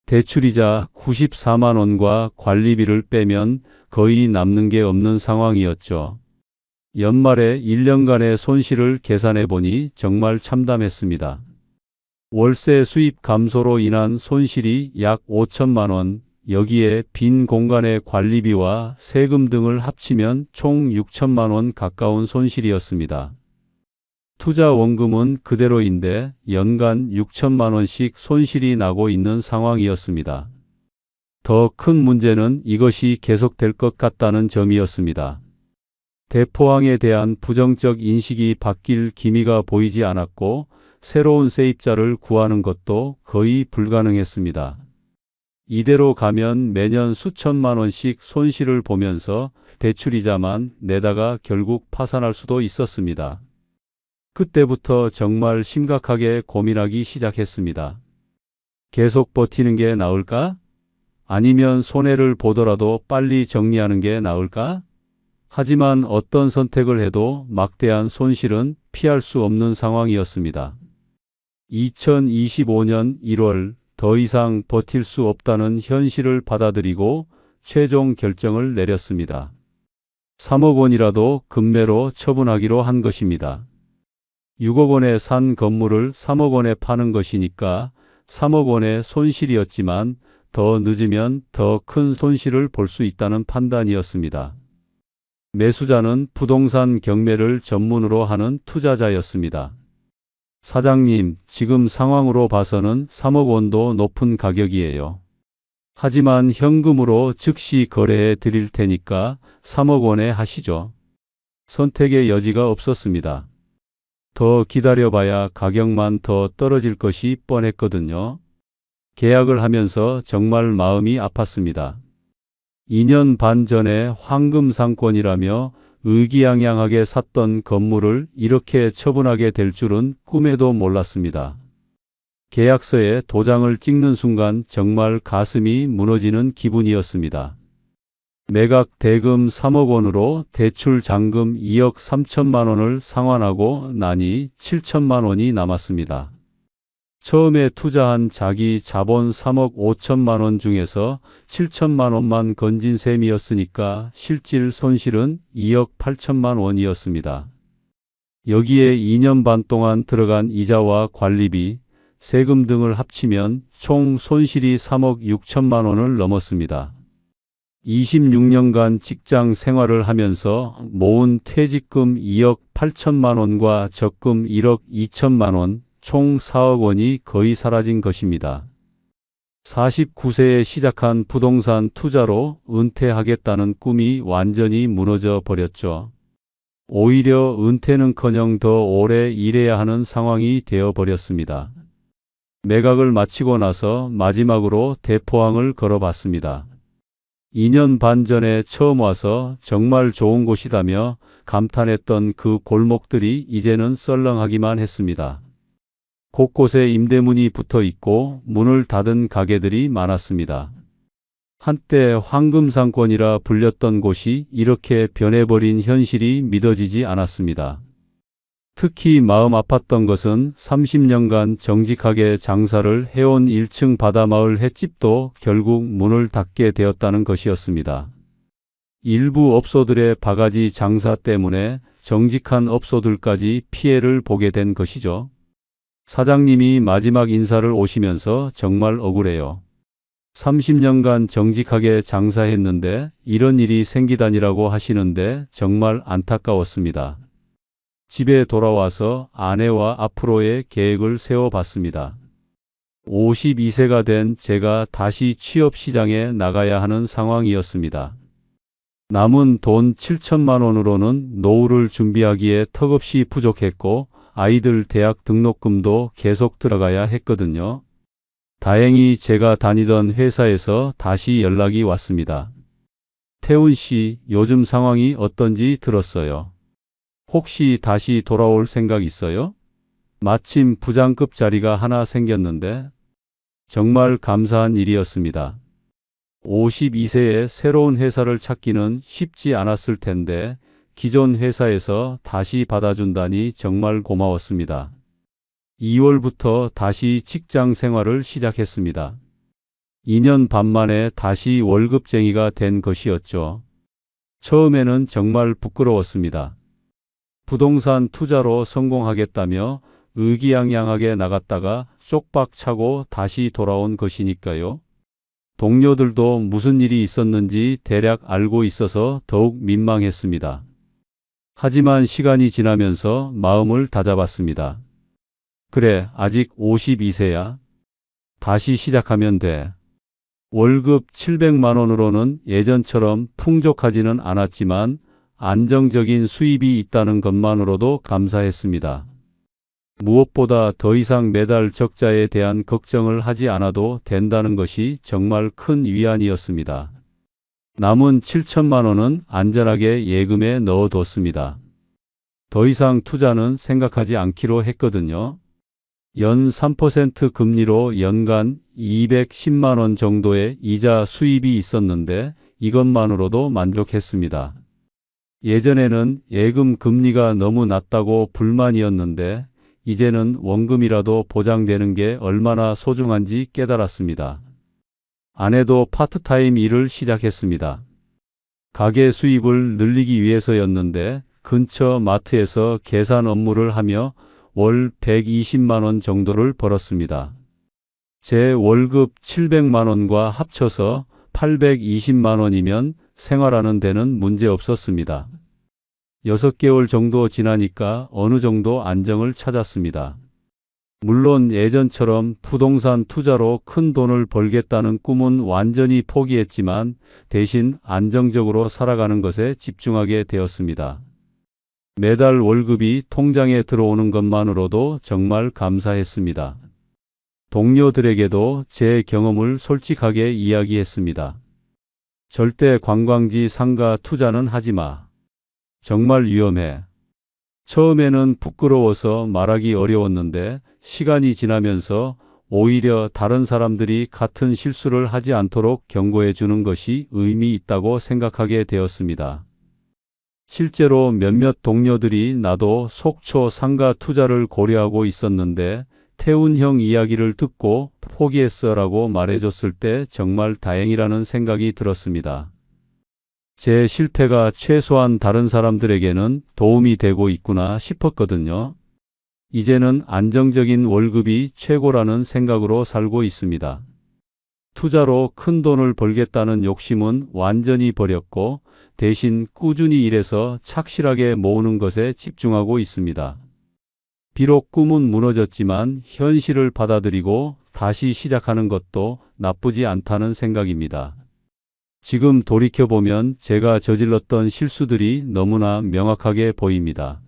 대출이자 94만 원과 관리비를 빼면 거의 남는 게 없는 상황이었죠. 연말에 1년간의 손실을 계산해 보니 정말 참담했습니다. 월세 수입 감소로 인한 손실이 약 5천만 원, 여기에 빈 공간의 관리비와 세금 등을 합치면 총 6천만 원 가까운 손실이었습니다. 투자 원금은 그대로인데 연간 6천만 원씩 손실이 나고 있는 상황이었습니다. 더 큰 문제는 이것이 계속될 것 같다는 점이었습니다. 대포항에 대한 부정적 인식이 바뀔 기미가 보이지 않았고 새로운 세입자를 구하는 것도 거의 불가능했습니다. 이대로 가면 매년 수천만 원씩 손실을 보면서 대출이자만 내다가 결국 파산할 수도 있었습니다. 그때부터 정말 심각하게 고민하기 시작했습니다. 계속 버티는 게 나을까? 아니면 손해를 보더라도 빨리 정리하는 게 나을까? 하지만 어떤 선택을 해도 막대한 손실은 피할 수 없는 상황이었습니다. 2025년 1월 더 이상 버틸 수 없다는 현실을 받아들이고 최종 결정을 내렸습니다. 3억 원이라도 급매로 처분하기로 한 것입니다. 6억 원에 산 건물을 3억 원에 파는 것이니까 3억 원의 손실이었지만 더 늦으면 더 큰 손실을 볼 수 있다는 판단이었습니다. 매수자는 부동산 경매를 전문으로 하는 투자자였습니다. 사장님, 지금 상황으로 봐서는 3억 원도 높은 가격이에요. 하지만 현금으로 즉시 거래해 드릴 테니까 3억 원에 하시죠. 선택의 여지가 없었습니다. 더 기다려봐야 가격만 더 떨어질 것이 뻔했거든요. 계약을 하면서 정말 마음이 아팠습니다. 2년 반 전에 황금 상권이라며 의기양양하게 샀던 건물을 이렇게 처분하게 될 줄은 꿈에도 몰랐습니다. 계약서에 도장을 찍는 순간 정말 가슴이 무너지는 기분이었습니다. 매각 대금 3억 원으로 대출 잔금 2억 3천만 원을 상환하고 나니 7천만 원이 남았습니다. 처음에 투자한 자기 자본 3억 5천만 원 중에서 7천만 원만 건진 셈이었으니까 실질 손실은 2억 8천만 원이었습니다. 여기에 2년 반 동안 들어간 이자와 관리비, 세금 등을 합치면 총 손실이 3억 6천만 원을 넘었습니다. 26년간 직장 생활을 하면서 모은 퇴직금 2억 8천만 원과 적금 1억 2천만 원, 총 4억 원이 거의 사라진 것입니다. 49세에 시작한 부동산 투자로 은퇴하겠다는 꿈이 완전히 무너져 버렸죠. 오히려 은퇴는커녕 더 오래 일해야 하는 상황이 되어 버렸습니다. 매각을 마치고 나서 마지막으로 대포항을 걸어봤습니다. 2년 반 전에 처음 와서 정말 좋은 곳이다며 감탄했던 그 골목들이 이제는 썰렁하기만 했습니다. 곳곳에 임대문이 붙어 있고 문을 닫은 가게들이 많았습니다. 한때 황금상권이라 불렸던 곳이 이렇게 변해버린 현실이 믿어지지 않았습니다. 특히 마음 아팠던 것은 30년간 정직하게 장사를 해온 1층 바다마을 횟집도 결국 문을 닫게 되었다는 것이었습니다. 일부 업소들의 바가지 장사 때문에 정직한 업소들까지 피해를 보게 된 것이죠. 사장님이 마지막 인사를 오시면서 정말 억울해요. 30년간 정직하게 장사했는데 이런 일이 생기다니라고 하시는데 정말 안타까웠습니다. 집에 돌아와서 아내와 앞으로의 계획을 세워봤습니다. 52세가 된 제가 다시 취업시장에 나가야 하는 상황이었습니다. 남은 돈 7천만 원으로는 노후를 준비하기에 턱없이 부족했고 아이들 대학 등록금도 계속 들어가야 했거든요. 다행히 제가 다니던 회사에서 다시 연락이 왔습니다. 태훈 씨, 요즘 상황이 어떤지 들었어요. 혹시 다시 돌아올 생각 있어요? 마침 부장급 자리가 하나 생겼는데 정말 감사한 일이었습니다. 52세에 새로운 회사를 찾기는 쉽지 않았을 텐데 기존 회사에서 다시 받아준다니 정말 고마웠습니다. 2월부터 다시 직장 생활을 시작했습니다. 2년 반 만에 다시 월급쟁이가 된 것이었죠. 처음에는 정말 부끄러웠습니다. 부동산 투자로 성공하겠다며 의기양양하게 나갔다가 쪽박 차고 다시 돌아온 것이니까요. 동료들도 무슨 일이 있었는지 대략 알고 있어서 더욱 민망했습니다. 하지만 시간이 지나면서 마음을 다잡았습니다. 그래, 아직 52세야. 다시 시작하면 돼. 월급 700만 원으로는 예전처럼 풍족하지는 않았지만 안정적인 수입이 있다는 것만으로도 감사했습니다. 무엇보다 더 이상 매달 적자에 대한 걱정을 하지 않아도 된다는 것이 정말 큰 위안이었습니다. 남은 7천만 원은 안전하게 예금에 넣어뒀습니다. 더 이상 투자는 생각하지 않기로 했거든요. 연 3% 금리로 연간 210만 원 정도의 이자 수입이 있었는데 이것만으로도 만족했습니다. 예전에는 예금 금리가 너무 낮다고 불만이었는데 이제는 원금이라도 보장되는 게 얼마나 소중한지 깨달았습니다. 아내도 파트타임 일을 시작했습니다. 가게 수입을 늘리기 위해서였는데 근처 마트에서 계산 업무를 하며 월 120만 원 정도를 벌었습니다. 제 월급 700만 원과 합쳐서 820만 원이면 생활하는 데는 문제 없었습니다. 6개월 정도 지나니까 어느 정도 안정을 찾았습니다. 물론 예전처럼 부동산 투자로 큰 돈을 벌겠다는 꿈은 완전히 포기했지만 대신 안정적으로 살아가는 것에 집중하게 되었습니다. 매달 월급이 통장에 들어오는 것만으로도 정말 감사했습니다. 동료들에게도 제 경험을 솔직하게 이야기했습니다. 절대 관광지 상가 투자는 하지 마. 정말 위험해. 처음에는 부끄러워서 말하기 어려웠는데 시간이 지나면서 오히려 다른 사람들이 같은 실수를 하지 않도록 경고해 주는 것이 의미 있다고 생각하게 되었습니다. 실제로 몇몇 동료들이 나도 속초 상가 투자를 고려하고 있었는데 태훈 형 이야기를 듣고 포기했어라고 말해줬을 때 정말 다행이라는 생각이 들었습니다. 제 실패가 최소한 다른 사람들에게는 도움이 되고 있구나 싶었거든요. 이제는 안정적인 월급이 최고라는 생각으로 살고 있습니다. 투자로 큰 돈을 벌겠다는 욕심은 완전히 버렸고 대신 꾸준히 일해서 착실하게 모으는 것에 집중하고 있습니다. 비록 꿈은 무너졌지만 현실을 받아들이고 다시 시작하는 것도 나쁘지 않다는 생각입니다. 지금 돌이켜보면 제가 저질렀던 실수들이 너무나 명확하게 보입니다.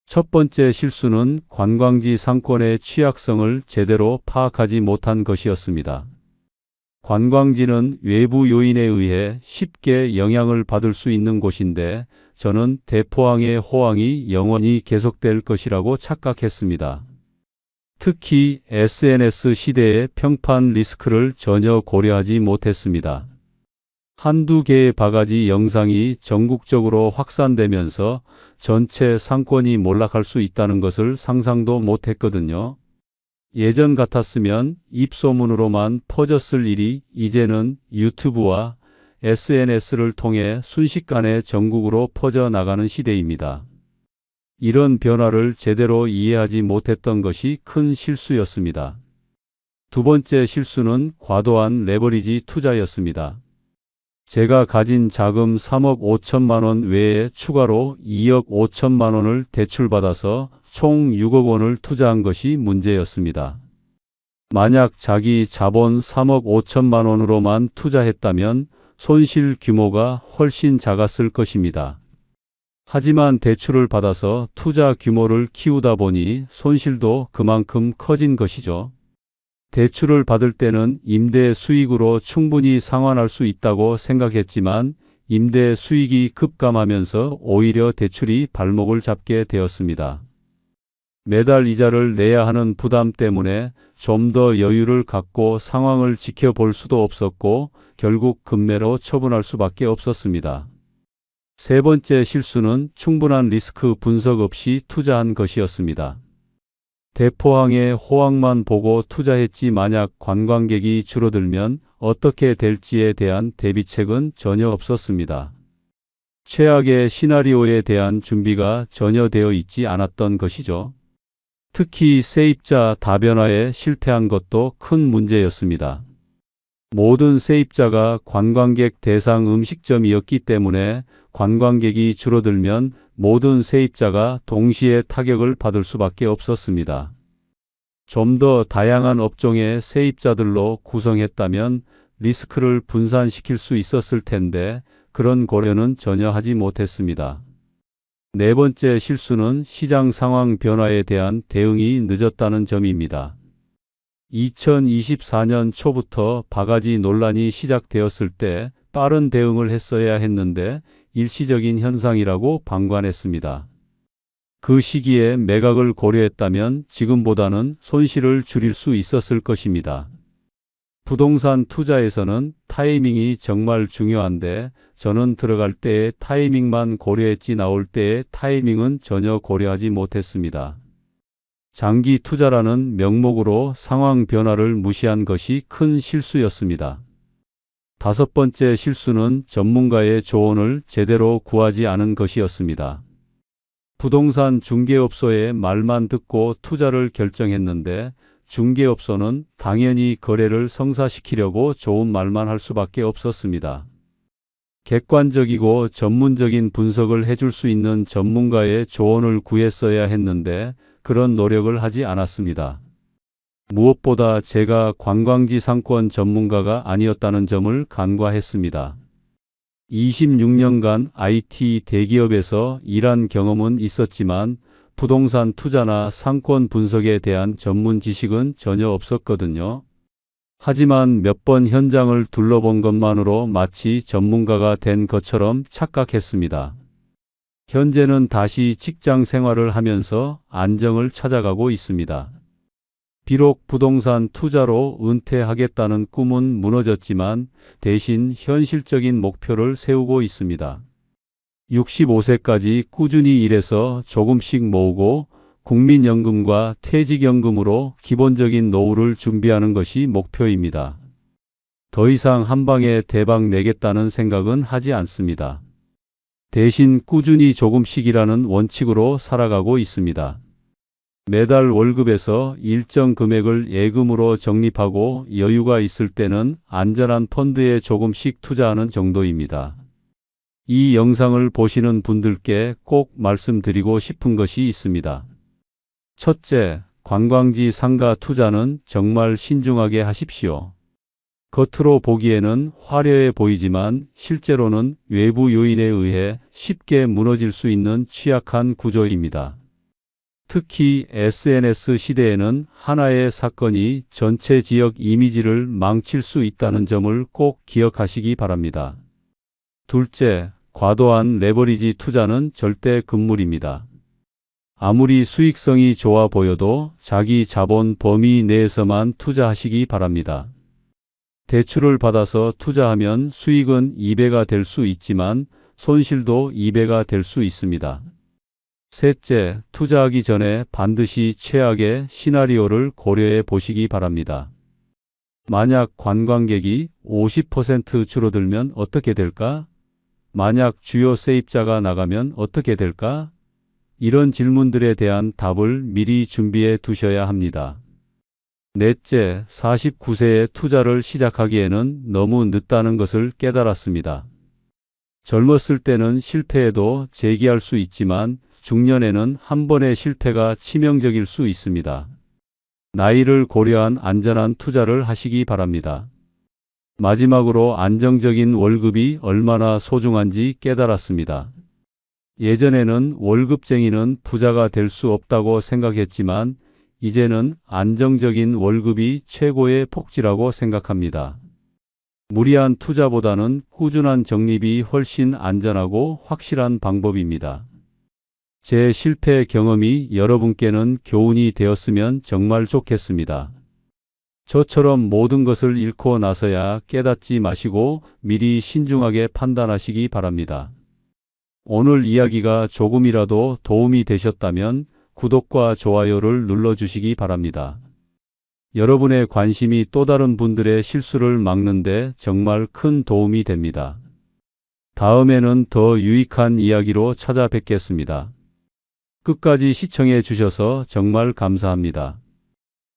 첫 번째 실수는 관광지 상권의 취약성을 제대로 파악하지 못한 것이었습니다. 관광지는 외부 요인에 의해 쉽게 영향을 받을 수 있는 곳인데 저는 대포항의 호황이 영원히 계속될 것이라고 착각했습니다. 특히 SNS 시대의 평판 리스크를 전혀 고려하지 못했습니다. 한두 개의 바가지 영상이 전국적으로 확산되면서 전체 상권이 몰락할 수 있다는 것을 상상도 못했거든요. 예전 같았으면 입소문으로만 퍼졌을 일이 이제는 유튜브와 SNS를 통해 순식간에 전국으로 퍼져나가는 시대입니다. 이런 변화를 제대로 이해하지 못했던 것이 큰 실수였습니다. 두 번째 실수는 과도한 레버리지 투자였습니다. 제가 가진 자금 3억 5천만 원 외에 추가로 2억 5천만 원을 대출받아서 총 6억 원을 투자한 것이 문제였습니다. 만약 자기 자본 3억 5천만 원으로만 투자했다면 손실 규모가 훨씬 작았을 것입니다. 하지만 대출을 받아서 투자 규모를 키우다 보니 손실도 그만큼 커진 것이죠. 대출을 받을 때는 임대 수익으로 충분히 상환할 수 있다고 생각했지만 임대 수익이 급감하면서 오히려 대출이 발목을 잡게 되었습니다. 매달 이자를 내야 하는 부담 때문에 좀 더 여유를 갖고 상황을 지켜볼 수도 없었고 결국 급매로 처분할 수밖에 없었습니다. 세 번째 실수는 충분한 리스크 분석 없이 투자한 것이었습니다. 대포항의 호황만 보고 투자했지 만약 관광객이 줄어들면 어떻게 될지에 대한 대비책은 전혀 없었습니다. 최악의 시나리오에 대한 준비가 전혀 되어 있지 않았던 것이죠. 특히 세입자 다변화에 실패한 것도 큰 문제였습니다. 모든 세입자가 관광객 대상 음식점이었기 때문에 관광객이 줄어들면 모든 세입자가 동시에 타격을 받을 수밖에 없었습니다. 좀 더 다양한 업종의 세입자들로 구성했다면 리스크를 분산시킬 수 있었을 텐데 그런 고려는 전혀 하지 못했습니다. 네 번째 실수는 시장 상황 변화에 대한 대응이 늦었다는 점입니다. 2024년 초부터 바가지 논란이 시작되었을 때 빠른 대응을 했어야 했는데 일시적인 현상이라고 방관했습니다. 그 시기에 매각을 고려했다면 지금보다는 손실을 줄일 수 있었을 것입니다. 부동산 투자에서는 타이밍이 정말 중요한데 저는 들어갈 때의 타이밍만 고려했지 나올 때의 타이밍은 전혀 고려하지 못했습니다. 장기 투자라는 명목으로 상황 변화를 무시한 것이 큰 실수였습니다. 다섯 번째 실수는 전문가의 조언을 제대로 구하지 않은 것이었습니다. 부동산 중개업소의 말만 듣고 투자를 결정했는데 중개업소는 당연히 거래를 성사시키려고 좋은 말만 할 수밖에 없었습니다. 객관적이고 전문적인 분석을 해줄 수 있는 전문가의 조언을 구했어야 했는데 그런 노력을 하지 않았습니다. 무엇보다 제가 관광지 상권 전문가가 아니었다는 점을 간과했습니다. 26년간 IT 대기업에서 일한 경험은 있었지만 부동산 투자나 상권 분석에 대한 전문 지식은 전혀 없었거든요. 하지만 몇 번 현장을 둘러본 것만으로 마치 전문가가 된 것처럼 착각했습니다. 현재는 다시 직장 생활을 하면서 안정을 찾아가고 있습니다. 비록 부동산 투자로 은퇴하겠다는 꿈은 무너졌지만 대신 현실적인 목표를 세우고 있습니다. 65세까지 꾸준히 일해서 조금씩 모으고 국민연금과 퇴직연금으로 기본적인 노후를 준비하는 것이 목표입니다. 더 이상 한 방에 대박 내겠다는 생각은 하지 않습니다. 대신 꾸준히 조금씩이라는 원칙으로 살아가고 있습니다. 매달 월급에서 일정 금액을 예금으로 적립하고 여유가 있을 때는 안전한 펀드에 조금씩 투자하는 정도입니다. 이 영상을 보시는 분들께 꼭 말씀드리고 싶은 것이 있습니다. 첫째, 관광지 상가 투자는 정말 신중하게 하십시오. 겉으로 보기에는 화려해 보이지만 실제로는 외부 요인에 의해 쉽게 무너질 수 있는 취약한 구조입니다. 특히 SNS 시대에는 하나의 사건이 전체 지역 이미지를 망칠 수 있다는 점을 꼭 기억하시기 바랍니다. 둘째, 과도한 레버리지 투자는 절대 금물입니다. 아무리 수익성이 좋아 보여도 자기 자본 범위 내에서만 투자하시기 바랍니다. 대출을 받아서 투자하면 수익은 2배가 될 수 있지만 손실도 2배가 될 수 있습니다. 셋째, 투자하기 전에 반드시 최악의 시나리오를 고려해 보시기 바랍니다. 만약 관광객이 50% 줄어들면 어떻게 될까? 만약 주요 세입자가 나가면 어떻게 될까? 이런 질문들에 대한 답을 미리 준비해 두셔야 합니다. 넷째, 49세에 투자를 시작하기에는 너무 늦다는 것을 깨달았습니다. 젊었을 때는 실패해도 재기할 수 있지만 중년에는 한 번의 실패가 치명적일 수 있습니다. 나이를 고려한 안전한 투자를 하시기 바랍니다. 마지막으로 안정적인 월급이 얼마나 소중한지 깨달았습니다. 예전에는 월급쟁이는 부자가 될 수 없다고 생각했지만 이제는 안정적인 월급이 최고의 복지라고 생각합니다. 무리한 투자보다는 꾸준한 적립이 훨씬 안전하고 확실한 방법입니다. 제 실패 경험이 여러분께는 교훈이 되었으면 정말 좋겠습니다. 저처럼 모든 것을 잃고 나서야 깨닫지 마시고 미리 신중하게 판단하시기 바랍니다. 오늘 이야기가 조금이라도 도움이 되셨다면 구독과 좋아요를 눌러주시기 바랍니다. 여러분의 관심이 또 다른 분들의 실수를 막는데 정말 큰 도움이 됩니다. 다음에는 더 유익한 이야기로 찾아뵙겠습니다. 끝까지 시청해 주셔서 정말 감사합니다.